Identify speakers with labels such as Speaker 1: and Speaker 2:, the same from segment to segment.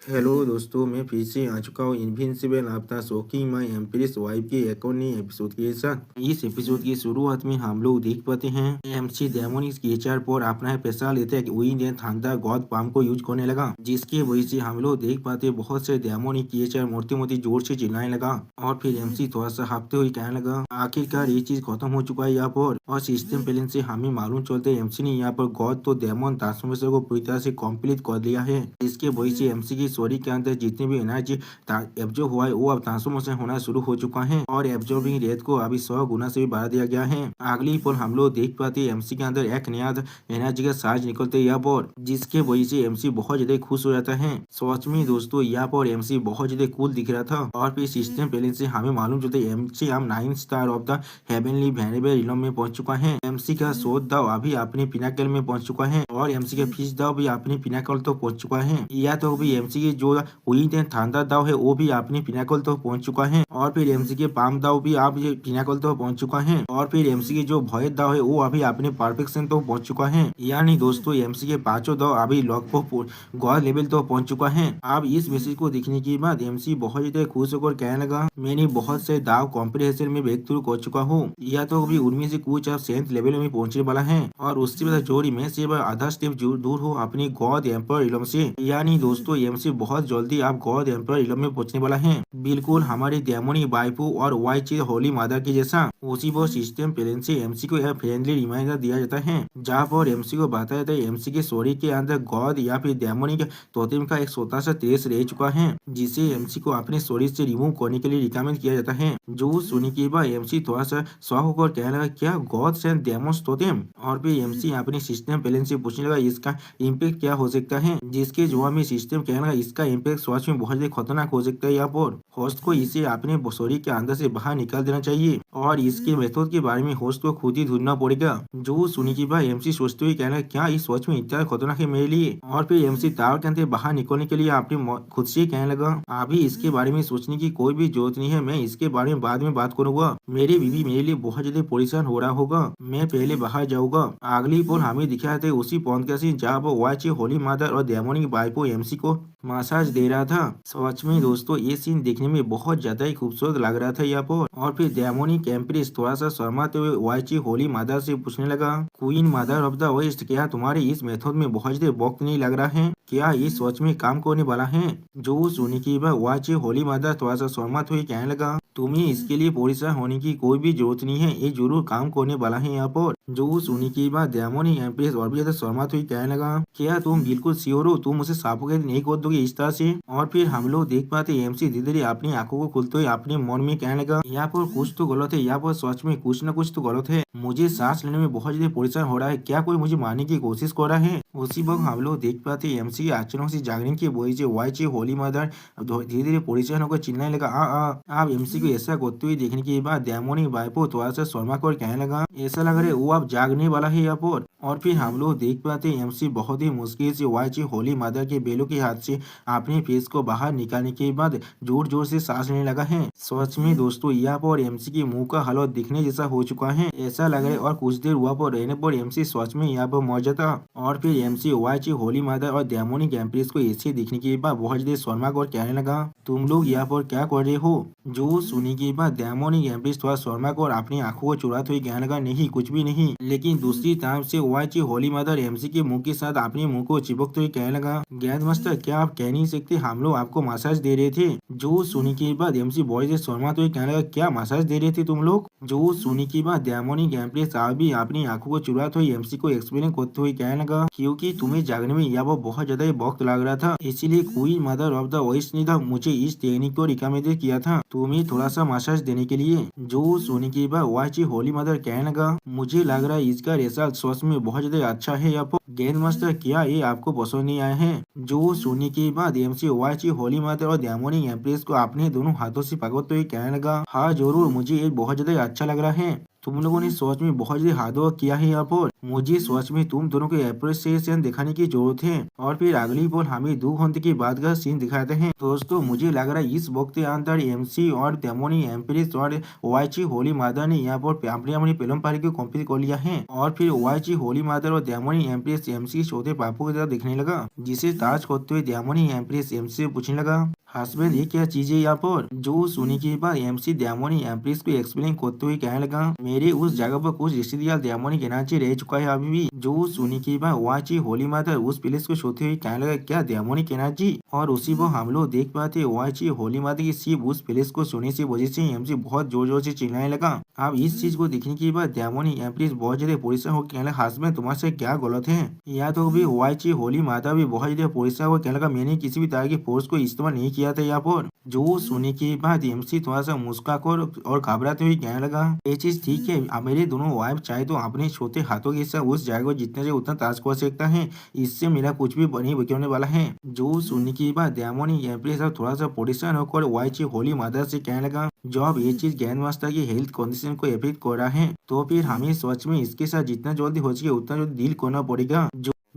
Speaker 1: Hello दोस्तों, मैं फिर से आ चुका हूँ इनविंसिबल आफ्टर शॉकिंग माई एम्प्रेस वाइफ के एक और नए एपिसोड के साथ। इस एपिसोड की शुरुआत में हम लोग देख पाते हैं एमसी डेमोनिक्स क्रिएचर पर अपना पैसा लेते हैं wind and thunder God palm को यूज करने लगा, जिसकी वजह से हम लोग देख पाते बहुत से डेमोनिक क्रिएचर मोटी मोटी जोर से चिल्लाने लगा। और फिर एमसी थोड़ा सा हाफते हुए कहने लगा आखिरकार ये चीज खत्म हो चुका है यहाँ पर। और सिस्टम प्लेन से हमें मालूम चलते एमसी ने यहाँ पर गॉड तो डेमन ट्रांसफॉर्मेशन को पूरी तरह से कंप्लीट कर दिया है। इसके वजह से एमसी की स्टोरी के अंदर जितनी भी एनर्जी एब्जॉर्ब हुआ है वो अब ट्रांसफॉर्मेशन होना शुरू हो चुका है और एब्जॉर्बिंग रेट को अभी 100 गुना से भी बढ़ा दिया गया है। अगली पल हम लोग देख पाते हैं एमसी के अंदर एक नया एनर्जी का चार्ज निकलते यहाँ पर, जिसके वजह से एमसी बहुत ज्यादा खुश हो जाता है। सच में दोस्तों यहाँ पर एमसी बहुत ज्यादा कूल दिख रहा था। और फिर सिस्टम प्लेन से हमें मालूम चलता है एमसी हम 9 star of the heavenly variable realm में पहुंच चुका है। एमसी का शोध दाव अभी अपने पिनाकल में पहुंच चुका है और एमसी का फिश दाव भी अपने पिनाकल तो पहुंच चुका है। या तो भी एमसी की जो विंड एंड थंडर दाव है वो भी अपने पिनाकल तो पहुंच चुका है। और फिर एमसी के पाम दाव भी आप ये पिनाकल तो पहुंच चुका है। और फिर एमसी की जो भय दाव है वो अभी अपने परफेक्शन तो पहुंच चुका है। यानी दोस्तों एमसी के पांचों दाव अभी लगभग गॉड लेवल तो पहुंच चुका है। अब इस मैसेज को देखने के बाद एमसी बहुत ज्यादा खुश होकर कहने लगा मैंने बहुत से दाव कॉम्प्रिहेंशन में ब्रेक थ्रू कर चुका हूँ। या तो अभी उनमें से कुछ अब 7th लेवल में पहुंचने वाला है और उससे ज्यादा जोड़ी में से आधा स्टेप दूर हो अपनी गॉड एम्पर इलम से। यानी दोस्तों एमसी बहुत जल्दी आप गॉड एम्पर इलम में पहुंचने वाला है, बिल्कुल हमारे डेमोनी वाइफू और वाइची होली मादर की जैसा। उसी पर सिस्टम प्लेन से एमसी को यह फ्रेंडली रिमाइंडर दिया जाता है जहाँ पर एमसी को बताया जाता है एमसी के स्टोरी के अंदर गॉड या फिर डेमोनी तोतेम का एक छोटा सा तेज रह चुका है जिसे एमसी को अपने स्टोरी से रिमूव करने के लिए रिकमेंड किया जाता है। जो सुनी के बाद एमसी थोड़ा सा शौक होकर कहने लगा क्या गॉड्स एंड डेमोन्स तोतेम। और फिर एमसी अपने सिस्टम प्लेन से पूछने लगा इसका इम्पैक्ट क्या हो सकता है, जिसके जवाब में सिस्टम कहने लगा इसका इम्पैक्ट सच में बहुत ज्यादा खतरनाक हो सकता है। यहाँ पर होस्ट को इसे अपने स्टोरी के अंदर से बाहर निकाल देना चाहिए और इसके मेथड के बारे में होस्ट को खुद ही ढूंढना पड़ेगा। जो सुनी की बात एमसी सोचते हुए कहना क्या इस सच में इतना खतरनाक है मेरे लिए। और फिर एमसी टावर के अंदर बाहर निकलने के लिए अपने खुद से कहने लगा अभी इसके बारे में सोचने की कोई भी जरूरत नहीं है, मैं इसके बारे में बाद में बात करूंगा। मेरी बीवी मेरे लिए बहुत ज्यादा परेशान हो रहा होगा, मैं पहले बाहर जाऊंगा। अगली पोल हमें दिखाया था उसी पॉइंट का सीन जहाँ वो वाची होली मादर और डेमोनिक वाइफो एमसी को मसाज दे रहा था। सच में दोस्तों ये सीन देखने में बहुत ज्यादा ही खूबसूरत लग रहा था यहाँ पर। और फिर डेमोनिक एम्प्रेस थोड़ा सा शर्माते हुए वाइची होली मादर से पूछने लगा queen mother of the west क्या तुम्हारे इस मेथड में बहुत ज्यादा वक्त नहीं लग रहा है, क्या ये सच में काम करने वाला है। जो सुनी की बात वाची होली मादर थोड़ा सा शर्माते हुए कहने लगा तुम्हें इसके लिए परेशान होने की कोई भी जरूरत नहीं है, ये जरूर काम करने वाला है यहाँ पर। जो सुनी की बात डेमोनिक एम्प्रेस और भी ज्यादा शर्माते हुए कहने लगा क्या तुम बिल्कुल श्योर हो तुम उसे सफोकेट नहीं कर दोगे इस तरह से। और फिर हम लोग देख पाते एमसी धीरे धीरे अपनी आंखों को खुलते हुए अपने मन में कहने लगा यहाँ पर कुछ तो गलत है, यहाँ पर सच में कुछ न कुछ तो गलत है, मुझे सांस लेने में बहुत ज्यादा परेशान हो रहा है, क्या कोई मुझे मारने की कोशिश कर रहा है। उसी वक्त हम लोग देख पाते एमसी के अचानक से जागने की वजह से वाइची होली मदर धीरे धीरे परेशान होकर चिल्लाने लगा आप एमसी को ऐसा करते हुए देखने के बाद डेमोनिक वाइफो थोड़ा सा शर्मा कर कहने लगा ऐसा लग रहा है वो अब जागने वाला है यहाँ पर। और फिर हम लोग देख पाते एमसी बहुत ही मुश्किल से वाइची होली मदर के बेलों के हाथ से अपने फेस को बाहर निकालने के बाद जोर जोर से सांस लेने लगा है। सच में दोस्तों यहाँ पर एमसी के मुंह का हालत दिखने जैसा हो चुका है, ऐसा लग रहा है और कुछ देर हुआ पर रहने पर एमसी सच में यहाँ पर मर जाता। और फिर एमसी वाइची होली मदर और डेमोनिक एम्प्रेस को ऐसे दिखने के बाद बहुत देर शर्मा कर कहने लगा तुम लोग यहाँ पर क्या कर रहे हो। जो सुनी के बाद डेमोनिक एम्प्रेस थोड़ा शर्मा कर अपनी आंखों को चुराते हुए कहने लगा नहीं कुछ भी नहीं। लेकिन दूसरी तरफ से वाइची होली मदर एमसी के मुंह के साथ अपने मुंह को चिपकते हुए कहने लगा गैद मास्टर क्या आप कह नहीं सकते हम लोग आपको मसाज दे रहे थे। जो सुनी के बाद एमसी बॉडी से शर्मा तो कहने लगा क्या मसाज दे रहे थे तुम लोग। जो सुनी के बाद डेमोनिक एम्प्रेस भी अपनी आंखों को चुराते हुए एमसी को एक्सप्लेन करते हुए कहने लगा क्योंकि तुम्हें जागने में यह बहुत ज्यादा वक्त लग रहा था, इसीलिए queen mother of the west ने मुझे इस टेक्निक को रिकमेंड किया था तुम्हें थोड़ा सा मसाज देने के लिए। जो सुनी के बाद वाइची होली मदर कहने लगा मुझे लग रहा है इसका रिजल्ट सच में बहुत ज्यादा अच्छा है। यहाँ पर गेंद मास्टर क्या ये आपको पसंद नहीं आए हैं। जो सुनी के बाद एमसी वाइची होली मदर और डेमोनिक एम्प्रेस को अपने दोनों हाथों से पकड़ते हुए कहने लगा हाँ जरूर मुझे ये बहुत ज्यादा अच्छा लग रहा है। तुम लोगों ने सच में बहुत ही हार्ड वर्क किया है यहाँ पर। मुझे सच में तुम दोनों को एप्रिसिएशन दिखाने की जरूरत है। और फिर अगली बोल हमें 2 घंटे के बाद का सीन दिखाते हैं। दोस्तों मुझे लग रहा है इस वक्त के अंदर एमसी और डेमोनी एम्प्रेस और वाईची होली मादर ने यहाँ पर अपनी अपनी फिल्म पारी को कंप्लीट कर लिया है। और फिर वाईची होली मादर और डेमोनी एम्प्रेस एमसी छोटे पापू की तरह दिखने लगा, जिसे ताज करते हुए डेमोनी एम्प्रेस एमसी से पूछने लगा, हस्बैंड ये क्या चीज है यहाँ पर। जो सुनने के बाद एमसी डेमोनी एम्प्रेस को एक्सप्लेन करते हुए कहने लगा, मेरे उस जगह पर कुछ रिश्तेदार डेमोनिक एनर्जी रह चुका है अभी भी। जो सुनने के बाद वाची होली मादर उस प्लेस को सोते हुए कहने लगा, क्या डेमोनिक एनर्जी। और उसी पर हम लोग देख पाते वाची होली मादर की सिर्फ उस प्लेस को सोने से वजह से एमसी बहुत जोर जोर से चिल्लाने लगा। अब इस चीज को देखने के बाद डेमोनिक एम्प्रेस बहुत ज्यादा परेशान होकर कहने लगा, हस्बैंड तुम्हारे से क्या गलत है। या तो भी वाची होली माता भी बहुत ज्यादा परेशान होकर कहने लगा, मैंने किसी भी तरह की फोर्स को इस्तेमाल नहीं किया था यहाँ पर। जो सुनने के बाद एमसी थोड़ा सा मुस्कुराकर और घबराते हुए कहने लगा, ये चीज ठीक है, मेरे दोनों वाइफ चाहे तो अपने छोटे हाथों के साथ उस जगह को जितने से उतना ताज कर सकता है, इससे मेरा कुछ भी नहीं बिगड़ने वाला है। जो सुनने के बाद डेमोनिक एम्प्रेस थोड़ा सा परेशान होकर वाईची होली मादर से कहने लगा, जब ये चीज ग्रैंड मास्टर की हेल्थ कंडीशन को इफेक्ट कर रहा है तो फिर हमें सच में इसके साथ जितना जल्दी हो सके उतना जल्दी डील करना पड़ेगा।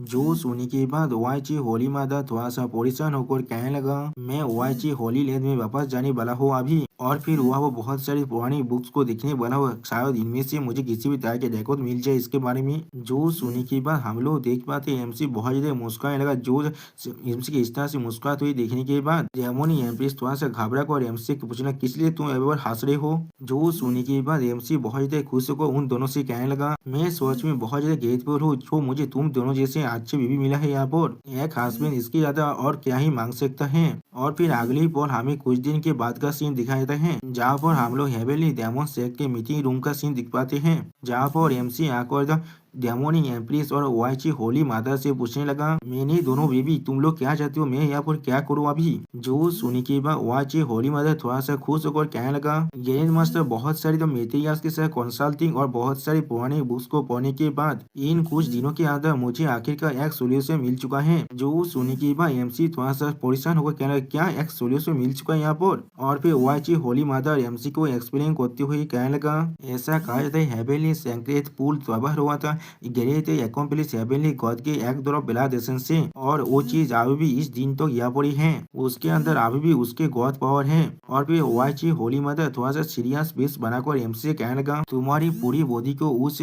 Speaker 1: जो सुनने के बाद वाईची होली मादर थोड़ा सा परेशान होकर कहने लगा, मैं वाईची होली लैंड में वापस जाने वाला हूँ अभी। और फिर वह वो बहुत सारी पुरानी बुक्स को देखने वाला हुआ, शायद इनमें से मुझे किसी भी तरह के रिकॉर्ड मिल जाए इसके बारे में। जो सुनने के बाद हम लोग देख पाते एमसी बहुत ज्यादा मुस्कुराने लगा। जो एमसी के इस तरह से मुस्कुराते हुए देखने के बाद डेमोनी एम्प्रेस थोड़ा सा घबरा कर एमसी को पूछना, किस लिए तुम अभी हंस रहे हो। जो सुनने के बाद एमसी बहुत ज्यादा खुश होकर उन दोनों से कहने लगा, मैं सच में बहुत ज्यादा ग्रेटफुल हूँ जो मुझे तुम दोनों जैसे अच्छी बीवी मिला है यहाँ पर। एक हस्बैंड इसके ज्यादा और क्या ही मांग सकता है। और फिर अगली पल हमें कुछ दिन के बाद का सीन दिखाया जाता है, जहाँ पर हम लोग हेवेली डेमन सेट के मीटिंग रूम का सीन दिख पाते हैं, जहाँ पर एमसी आकर डेमोनिक एम्प्रेस और वाईची होली मादर से पूछने लगा, मैंने दोनों बेबी तुम लोग क्या चाहते हो, मैं यहाँ पर क्या करूँ अभी। जो सुनने के बाद वाईची होली मादर थोड़ा सा खुश होकर कहने लगा, ग्रैंड मास्टर बहुत सारी तो मेटेरियल्स के साथ कंसल्टिंग और बहुत सारी पुरानी बुक्स को पढ़ने के बाद इन कुछ दिनों के अंदर मुझे आखिरकार एक सोल्यूशन मिल चुका है। जो सुनने के बाद एमसी थोड़ा सा परेशान होकर कहने लगा, क्या एक सोल्यूशन मिल चुका है यहाँ पर। और फिर वाईची होली मादर एमसी को एक्सप्लेन करते हुए कहने लगा, ऐसा कहा जाता है हेवेली सेक्रेट पूल तबाह हुआ था ग्रेट एकम्प्लिश हेवेनली गॉड के एक तरफ बिलादेशन से, और वो चीज अभी भी इस दिन तक यहाँ पड़ी है, उसके अंदर अभी भी उसके गॉड पावर है। और फिर वाईची होली मदर थोड़ा सा सीरियस बेस बनाकर एमसी से कहने लगा, तुम्हारी पूरी बॉडी को उस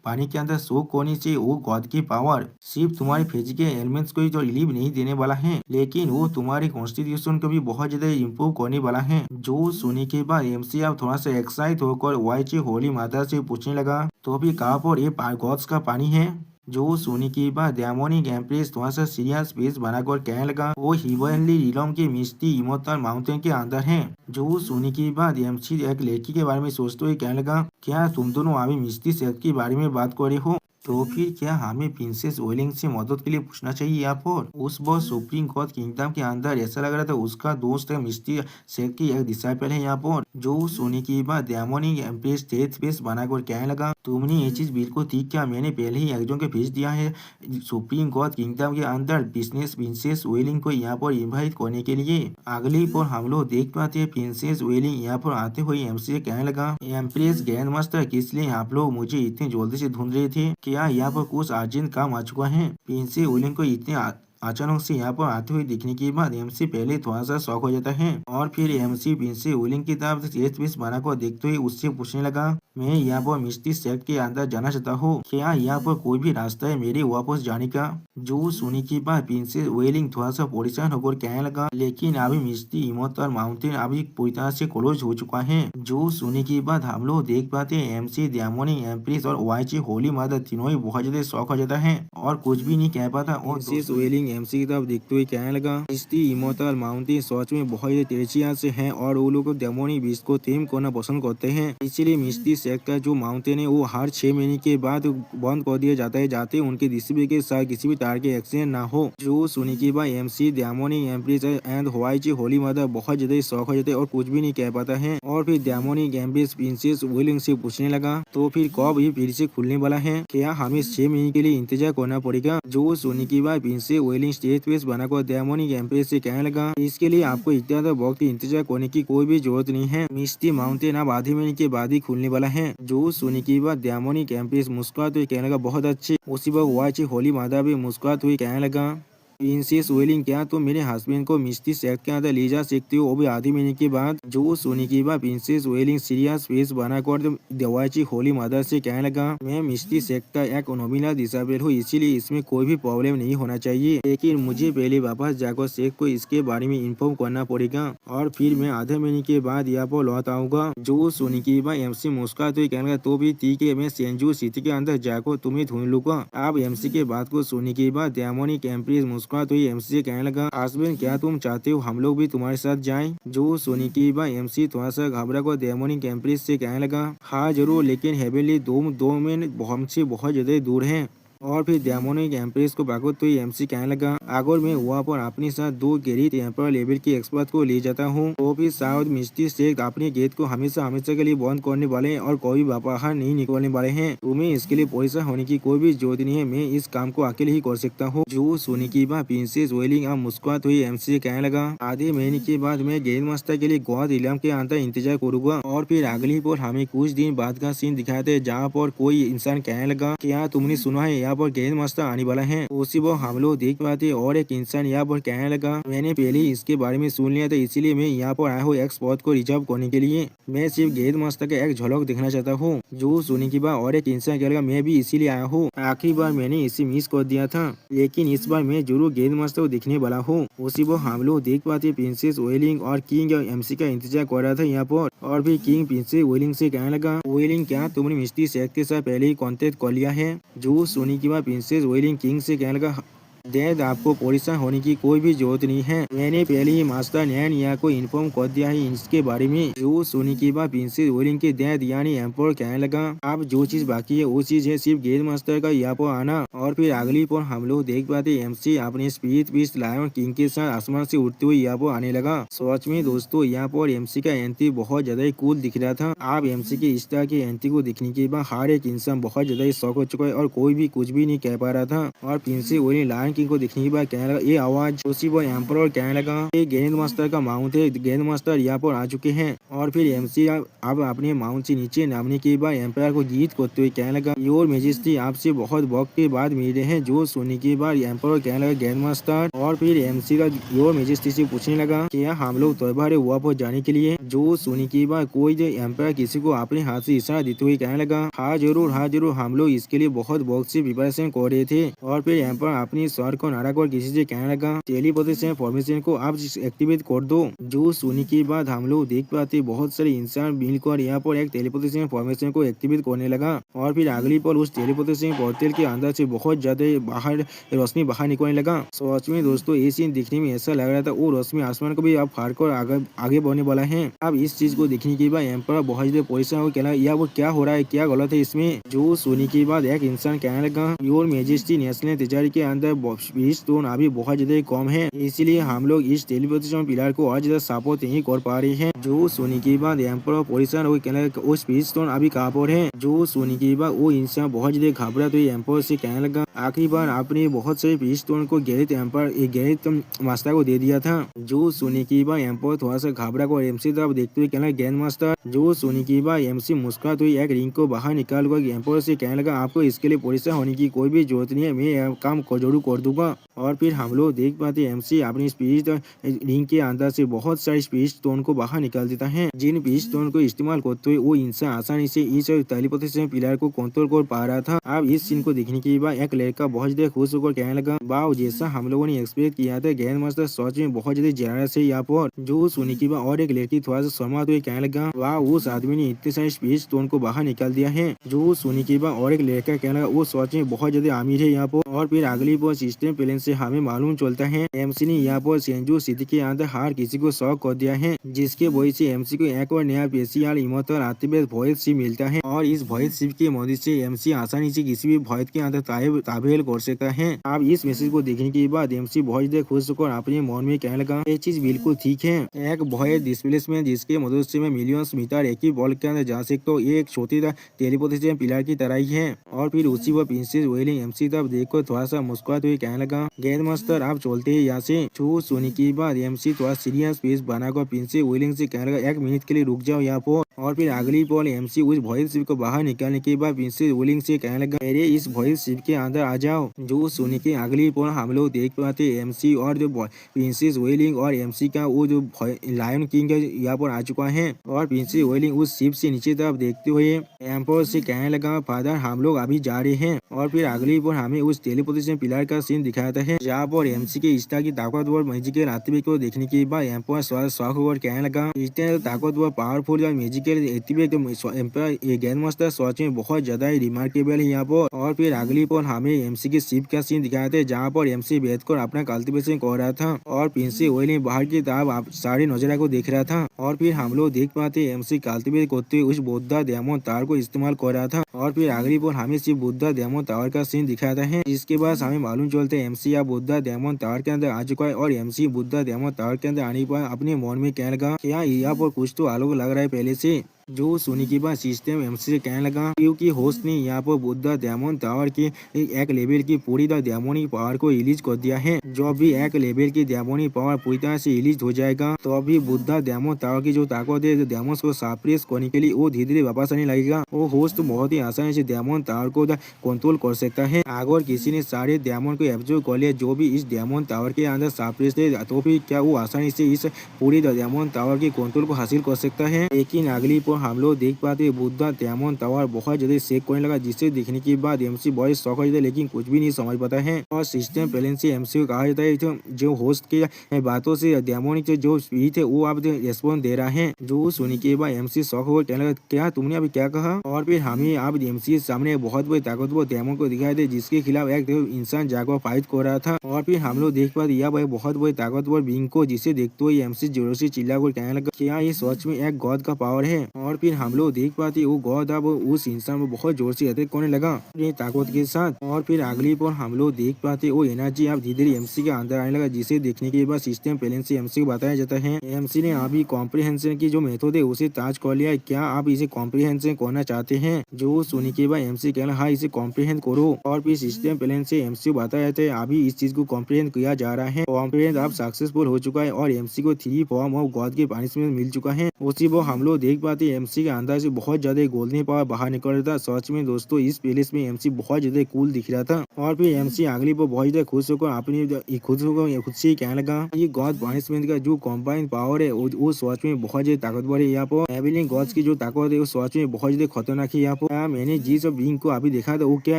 Speaker 1: पानी के अंदर सोख होने से वो गॉड की पावर सिर्फ तुम्हारी फिजिकल एलिमेंट्स को ही तो रिलीव नहीं देने वाला है, लेकिन वो तुम्हारी कॉन्स्टिट्यूशन को भी बहुत ज्यादा इम्प्रूव करने वाला है। जो सुनने के बाद एमसी अब थोड़ा सा एक्साइट होकर वाईची होली माता से पूछने लगा, तो भी कहाँ पर ये गॉड्स का पानी है। जो सुनने के बाद डेमोनिक एम्प्रेस थोड़ा सा सीरियस फेस बनाकर कहने लगा, वो हिवनली रिलम के मिस्टी इमोटल माउंटेन के अंदर है। जो सुनने के बाद एमसी एक लड़की के बारे में सोचते हुए कहने लगा, क्या तुम दोनों अभी मिस्टी सेट के बारे में बात कर रहे हो। तो फिर क्या हमें प्रिंसेस वेलिंग से मदद के लिए पूछना चाहिए यहाँ पर। उस बार सुप्रीम कोर्ट किंगडम के अंदर ऐसा लग रहा था उसका दोस्त मिस्टी सेट की एक डिसाइपल है यहाँ पर। जो सुनने के बाद डेमोनिक एम्प्रेस तेज फेस बनाकर कहने लगा, तुमने ये चीज बिल्कुल ठीक किया, मैंने पहले ही एक जन को भेज दिया है सुप्रीम कोर्ट किंगडम के अंदर बिजनेस प्रिंसेस वेलिंग को यहाँ पर इन्वाइट करने के लिए। अगली पर हम लोग देख पाते हैं प्रिंसेस वेलिंग यहाँ पर आते हुए एमसी से कहने लगा, एम्प्रेस ग्रैंड मास्टर किस लिए आप लोग मुझे इतनी जल्दी से ढूंढ रहे थे, क्या यहाँ पर कुछ अर्जेंट काम आ चुका है। प्रिंसेस वेलिंग को इतने अचानक से यहाँ पर आते हुए दिखने के बाद एमसी पहले थोड़ा सा शॉक हो जाता है, और फिर एमसी प्रिंसेस वेलिंग की तरफ तेज फेस बनाकर देखते हुए उससे पूछने लगा, मैं यहाँ पर मिस्टी सेक्ट के अंदर जाना चाहता हूँ, क्या यहाँ पर कोई भी रास्ता है मेरे वापस जाने का। जो सुनने के बाद प्रिंसेस वेलिंग थोड़ा सा परेशान होकर कहने लगा, लेकिन अभी मिस्टी इमोटल माउंटेन अभी पूरी तरह से क्लोज हो चुका है। जो सुनने के बाद हम लोग देख पाते हैं एमसी डेमोनिक एम्प्रेस और वाईची होली मदर तीनों ही बहुत ज्यादा शौक हो जाता है और कुछ भी नहीं कह पाता। और प्रिंसेस वेलिंग एमसी की तरफ देखते हुए कहने लगा, मिस्टी इमोटल माउंटेन सच में बहुत ज्यादा तेजिया से है और वो लोग डेमोनिक बीस्ट को टेम करना पसंद करते हैं, इसीलिए मिस्टी सेक्ट का जो माउंटेन है वो हर 6 महीने के बाद बंद कर दिया जाता है, जाते उनके डिस्ट्रिब्यूटर के साथ किसी भी तरह के एक्सीडेंट ना हो। जो सुनने के बाद एमसी डेमोनिक एम्प्रेस एंड वाईची होली मदर बहुत ज्यादा शौक हो जाते हैं और कुछ भी नहीं कह पाता है। और फिर डेमोनिक एम्प्रेस प्रिंसेस वेलिंग से पूछने लगा, तो फिर कब ये फिर से खुलने वाला है, क्या हमें 6 महीने के लिए इंतजार करना पड़ेगा। जो सुनने के बाद प्रिंसेस वेलिंग स्टेज फेस बनाकर डेमोनिक एम्प्रेस से कहने लगा, इसके लिए आपको इतना वक्त इंतजार करने की कोई भी जरूरत नहीं है, मिस्टी माउंटेन अब आधे महीने के बाद ही खुलने वाला है। जो सुनने की बात डेमोनिक एम्प्रेस मुस्कुराते हुए कहने लगा बहुत अच्छी। उसी वक्त वाची होली माता भी मुस्कुराते हुए कहने लगा प्रिंसेस वेलिंग क्या तुम मेरे हस्बैंड को मिस्टी सेक्ट के अंदर ले जा सकती हो वो भी आधे महीने के बाद। जो सोने की बात प्रिंसेस वेलिंग सीरियस फेस बनाकर दवाची होली मदर से कहने लगा मैं मिस्टी सेक्ट का एक नॉमिनल डिसेबल हूँ इसीलिए इसमें कोई भी प्रॉब्लम नहीं होना चाहिए लेकिन मुझे पहले वापस जाकर सेक्ट को इसके बारे में इन्फॉर्म करना पड़ेगा और फिर मैं आधे महीने के बाद यहाँ पर लौट आऊंगा। जो सोने की बात एमसी मुस्कुराते हुए कहने लगा तो भी ठीक है मैं सेंजू सिटी के अंदर जाकर तुम्हें ढूंढ लूंगा। अब एमसी के बात को सुनने के बाद डेमोनिक एम्प्रेस मुस्कुराते हुए एमसी से कहने लगा हस्बैंड क्या तुम चाहते हो हम लोग भी तुम्हारे साथ जाएं? जो सोने की बात एमसी थोड़ा सा घबरा कर डेमोनिक एम्प्रेस से कहने लगा हाँ जरूर लेकिन हेवनली दो में हमसे बहुत ज्यादा दूर है। और फिर डेमोनिक एम्प्रेस को भागो तो एमसी कहने लगा अगर मैं वहाँ पर अपने साथ 2 गेरित एम्पर लेवल के एक्सपर्ट को ले जाता हूँ तो फिर साउथ मिस्टी सेक्ट अपने गेट को हमेशा हमेशा के लिए बंद करने वाले हैं और कोई बाहर नहीं निकलने वाले हैं। तुम्हें इसके लिए पैसा होने की कोई भी जरूरत नहीं है मैं इस काम को अकेले ही कर सकता हूँ। जो सोने की बात प्रिंसेस वेलिंग अब मुस्कुराते हुई एमसी से कहने लगा आधे महीने के बाद मैं गेंद मास्टर के लिए गौद इलाम के अंदर इंतजार करूंगा। और फिर अगली पर हमें कुछ दिन बाद का सीन दिखाया था जहाँ पर कोई इंसान कहने लगा क्या तुमने सुना है यहाँ पर गेंद मास्टर आने वाला है। उसी वो हम लोग देख पाते और एक इंसान यहाँ पर कहने लगा मैंने पहले ही इसके बारे में सुन लिया था इसीलिए मैं यहाँ पर आया हूँ एक स्पॉट को रिजर्व करने के लिए मैं सिर्फ गेंद मास्टर का एक झलक देखना चाहता हूँ। जो सुनने की बात और एक इंसान कह लगा मैं भी इसीलिए आया हूँ आखिरी बार मैंने इसे मिस कर दिया था लेकिन इस बार मैं जरूर गेंद मास्टर को देखने वाला हूँ। उसी वो हम लोग देख पाते प्रिंसेस वेलिंग और किंग एमसी का इंतजार कर रहा था यहाँ पर और फिर किंग प्रिंसेस वेलिंग से कहने लगा वेलिंग क्या तुमने मिस्टी सेक्ट के साथ पहले ही कॉन्टेक्ट कर लिया है। जो सोने की बात प्रिंसेस वेलिंग किंग से कहने लगा डैड आपको परेशान होने की कोई भी जरूरत नहीं है मैंने पहले ही मास्टर नैनिया को इन्फॉर्म कर दिया है इसके बारे में। जो सोने की बात प्रिंसेस वेलिंग के डैड यानी एम्पर कहने लगा अब जो चीज बाकी है वो चीज है सिर्फ गेंद मास्टर का यहाँ पर आना। और फिर अगली पर हम लोग देख पाते एमसी अपने स्पीड बीस्ट लायन किंग के साथ आसमान से उड़ते हुए यहाँ पर आने लगा। सच में दोस्तों यहाँ पर एमसी का एंट्री बहुत ज्यादा कूल दिख रहा था। आप एमसी के इस तरह की एंट्री को देखने के बाद हर एक इंसान बहुत ज्यादा शौक हो चुका है और कोई भी कुछ भी नहीं कह पा रहा था। और प्रिंसेस वेलिंग लायन किंग को देखने के बाद कहने लगा ये आवाज उसी वो एम्पर कहने लगा ये गेंद मास्टर का माउंट है गेंद मास्टर यहाँ पर आ चुके हैं। और फिर एमसी अब अपने माउंट से नीचे नामने के बाद एम्पायर को जीत करते हुए कहने लगा योर मेजेस्टी आपसे बहुत वक्त के बाद मिले हैं। जो सोने के बाद एम्पायर कहने लगा गेंद मास्टर। और फिर एमसी का योर मेजेस्टी से पूछने लगा क्या हम लोग तैयार है वहाँ पर जाने के लिए। जो सोने के बाद कोई एम्पायर किसी को अपने हाथ से इशारा देते हुए कहने लगा हाँ जरूर हम लोग इसके लिए बहुत वक्त से प्रिपरेशन कर रहे थे। और फिर एम्पायर अपनी सर को नारा कर किसी से कहने लगा टेलीपोर्टेशन फॉर्मेशन को आप एक्टिवेट कर दो। जो सुनने के बाद हम लोग देख पाते बहुत सारे इंसान मिलकर यहाँ पर एक टेलीपोर्टेशन फॉर्मेशन को एक्टिवेट करने लगा। और फिर अगली पर उस टेलीपोर्टेशन पोर्टल के अंदर से बहुत ज्यादा बाहर रोशनी बाहर निकलने लगा। सच में दोस्तों ये सीन देखने में ऐसा लग रहा था वो रोशनी आसमान को भी अब फाड़ कर आगे बढ़ने वाला है। अब इस चीज को देखने के बाद एम्पर बहुत ज्यादा परेशान हो गया या वो क्या हो रहा है क्या गलत है इसमें। जो सुनने के बाद एक इंसान कहने लगा योर मेजेस्टी नेशनल तिजारी के अंदर स्टोन अभी बहुत ज्यादा कम है इसलिए हम लोग इस टेलीपोर्टेशन पिलर को और ज्यादा सपोर्ट नहीं कर पा रहे हैं। जो सोने के बाद एम्पर परेशान हो कहने लगा वो स्पीड स्टोन अभी कहाँ पर है। जो सोने के बाद वो इंसान बहुत ज्यादा घबरा तो एम्पर से कहने लगा आखिरी बार आपने बहुत सारे स्पीड स्टोन को गैरित मास्टर को दे दिया था। जो सोने के बाद एम्पर थोड़ा सा घबरा कर एमसी तरफ देखते हुए कहने लगा गेंद मास्टर। जो सोने के बाद एमसी मुस्कुराते हुए एक रिंग को बाहर निकाल कर एम्पर से कहने लगा आपको इसके लिए परेशान होने की कोई भी जरूरत नहीं है मैं काम जरूर कर दूंगा। और फिर हम लोग देख पाते एमसी अपनी स्पीड रिंग के अंदर से बहुत सारे स्पीड स्टोन को बाहर निकाल देता है जिन स्पीड स्टोन को इस्तेमाल करते हुए वो इंसान आसानी से इस टेलीपोर्टेशन पिलर को कंट्रोल कर पा रहा था। अब इस सीन को देखने के बाद एक लड़का बहुत ज्यादा खुश होकर कहने लगा वाह जैसा हम लोगों ने एक्सपेक्ट किया था गेंद मास्टर सच में बहुत ज्यादा जेनरस है यहाँ पर। जो सुनने के बाद और एक लड़की थोड़ा सा शर्माते हुए कहने लगा वाह उस आदमी ने इतने सारे स्पीड स्टोन को बाहर निकाल दिया है। जो सुनने के बाद और एक लड़का कहने लगा वो सच में बहुत ज्यादा अमीर है यहाँ पर। और फिर अगली पर सिस्टम प्लान से हमें मालूम चलता है एमसी ने यहाँ पर सेंजू सिटी के अंदर हर किसी को शौक कर दिया है जिसके वजह से एमसी को एक और नया पेशियाल इमोटल आतिबेद वॉइस शिप मिलता है और इस वॉइस शिप की मदद से एमसी आसानी से किसी भी वॉइस के अंदर ताबेल कर सकता है। अब इस मैसेज को देखने के बाद एमसी बहुत ज्यादा खुश होकर अपने मन में कहने लगा ये चीज बिल्कुल ठीक है एक वॉइस डिस्प्लेसमेंट जिसके मदद से मैं मिलियंस मीटर एक ही बॉल के अंदर जा सकता हूँ ये एक छोटी टेलीपोर्टेशन पिलर की तरह ही है। और फिर उसी वह प्रिंसेस वेलिंग एमसी तब देखकर थोड़ा सा मुस्कुराते हुए हुए कहने लगा, गेंद मास्टर आप चलते हैं यहाँ से। जो सुनने के बाद एमसी थोड़ा सीरियस फेस बनाकर प्रिंस विलियम से कहने लगा, 1 मिनट के लिए रुक जाओ यहाँ पर। और फिर अगली बॉल एमसी उस भॉइस शिप को बाहर निकालने के बाद प्रिंस विलियम से कहने लगा, मेरे इस भॉइस शिप के अंदर आ जाओ। जो सुनने के अगली बॉल हम लोग देख पाते एमसी और जो प्रिंसेस वेलिंग और एमसी का वो जो लायन किंग यहाँ पर आ चुका है। और प्रिंसेस वेलिंग उस शिप से नीचे तरफ देखते हुए एम्पर से कहने लगा, फादर हम लोग अभी जा रहे हैं। और फिर अगली बार हमें उस टेलीपोर्टेशन पिलर का सीन दिखाता है, जहाँ पर एमसी के स्टार की ताकतवर मैजिकल एक्टिवेट को देखने के बाद एम्पर शॉक होकर कहने लगा, इतने ताकतवर पावरफुल और मैजिकल एक्टिवेट गेंद मास्टर सच में बहुत ज्यादा रिमार्केबल है यहाँ पर। और फिर अगली बार हमें एमसी के शिप का सीन दिखाते हैं, जहाँ पर एमसी बैठकर अपना कल्टिवेशन कर रहा था और प्रिंस वेलिंग बाहर की तरफ सारे नजारा को देख रहा था। और फिर हम लोग देख पाते एमसी कल्टिवेट करते हुए उस बुद्धा डायमंड टावर को इस्तेमाल कर रहा था। और फिर अगली बार हमें सिर्फ बुद्धा डायमंड टावर का सीन दिखाता है, जिसके बाद हमें मालूम चलता है एमसी या बुद्धा डायमंड टावर के अंदर आ चुका है। और एमसी बुद्धा डायमंड टावर के अंदर आने पर अपने मन में कहने लगा, क्या यहाँ पर कुछ तो अलग लग रहा है पहले से। जो सुनी के बाद सिस्टम एमसी से कहने लगा, क्योंकि होस्ट ने यहाँ पर बुद्धा डायमंड टावर के एक लेवल की पूरी तरह डायमंडिक पावर को रिलीज कर दिया है। जो भी एक लेवल की डायमंडिक पावर पूरी तरह से रिलीज हो जाएगा तो अभी बुद्धा डायमंड टावर की जो ताकत है डायमंड को सप्रेस करने के लिए वो धीरे धीरे वापस आने लगेगा। वो होस्ट बहुत ही आसानी से डायमंड टावर को कंट्रोल कर सकता है। अगर किसी ने सारे डायमंड को एब्जॉर्ब कर लिया जो भी इस डायमंड टावर के अंदर सप्रेस थे, तो फिर क्या वो आसानी से इस पूरी डायमंड टावर के कंट्रोल को हासिल कर सकता है। लेकिन अगली हम लोग देख पाते बुद्धा डायमंड टावर बहुत ज्यादा शेक करने लगा, जिससे देखने के बाद एमसी बहुत शॉक हो जाता है, लेकिन कुछ भी नहीं समझ पाता है। और सिस्टम पहले से एमसी को कहा जाता है तो जो होस्ट के बातों से डायमंड जो स्पीड है वो आप रेस्पॉन्स दे रहा है। जो सुनने के बाद एमसी शॉक हो कहने लगा, क्या तुमने अभी क्या कहा। और फिर हमें आप एमसी के सामने बहुत बड़ी ताकतवर डायमंड को दिखाई दे, जिसके खिलाफ एक इंसान जाकर फाइट कर रहा था। और फिर हम लोग देख पाते यह बहुत बड़ी ताकतवर बींग को, जिसे देखते हुए एमसी जोर से चिल्ला कर कहने लगा, क्या ये सच में एक गॉड का पावर है। और फिर हम लोग देख पाते वो गॉड अब उस इंसान में बहुत जोर से अटैक करने लगा अपनी ताकत के साथ। और फिर अगली बार हम लोग देख पाते वो एनर्जी अब धीरे धीरे एमसी के अंदर आने लगा, जिसे देखने के बाद सिस्टम पहले से एमसी को बताया जाता है, एमसी ने अभी कॉम्प्रिहेंशन की जो मेथड है उसे ताज कर लिया है, क्या आप इसे कॉम्प्रिहेंशन करना चाहते हैं। जो सुनने के बाद एमसी कहना, हाँ इसे कॉम्प्रिहेंड करो। और फिर सिस्टम पहले से एमसी को बताया जाता है अभी इस चीज को कॉम्प्रिहेंड किया जा रहा है। कॉम्प्रिहेंड अब सक्सेसफुल हो चुका है और एमसी को 3 फॉर्म ऑफ गॉड के पनिशमेंट मिल चुका है। उसी वो हम लोग देख पाते एमसी के अंदर से बहुत ज्यादा गोल्डन पावर बाहर निकल रहा था। सच में दोस्तों इस पैलेस में एमसी बहुत ज्यादा कूल दिख रहा था। और फिर एमसी अगली पर बहुत ज्यादा खुश होकर अपनी खुद से कहने लगा, ये गॉड पनिशमेंट का जो कॉम्बाइन पावर है वो सच में बहुत ज्यादा ताकतवर है। यहाँ पर एविलिंग गॉड्स की जो ताकत है वो सच में बहुत ज्यादा खतरनाक है। यहाँ पर मैंने जिस बीइंग को अभी देखा था वो क्या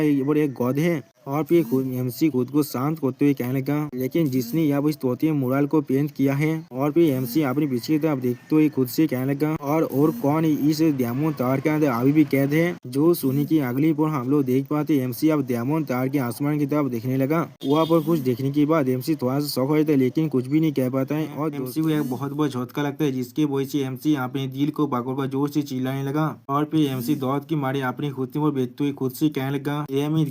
Speaker 1: एक गॉड है। और फिर एमसी खुद को शांत करते हुए कहने लगा, लेकिन जिसने यहाँ इस तोते मुराल को पेंट किया है। और फिर एमसी अपनी पीछे की तरफ देखते हुए खुद से कहने लगा, और कौन इस डायमंड टावर के अंदर अभी भी कैद है। जो सुनी की अगली बार हम लोग देख पाते एमसी अब डायमंड टावर के आसमान की तरफ देखने लगा। वहाँ पर कुछ देखने के बाद एमसी थोड़ा सा शौक हो जाता है, लेकिन कुछ भी नहीं कह पाता है। और एमसी को एक बहुत बड़ा झटका लगता है, जिसके वजह से एमसी अपने दिल को पकड़कर जोर से चिल्लाने लगा। और फिर एमसी दौड़ के मारे अपनी खुद पर बैठते हुए खुद से कहने लगा,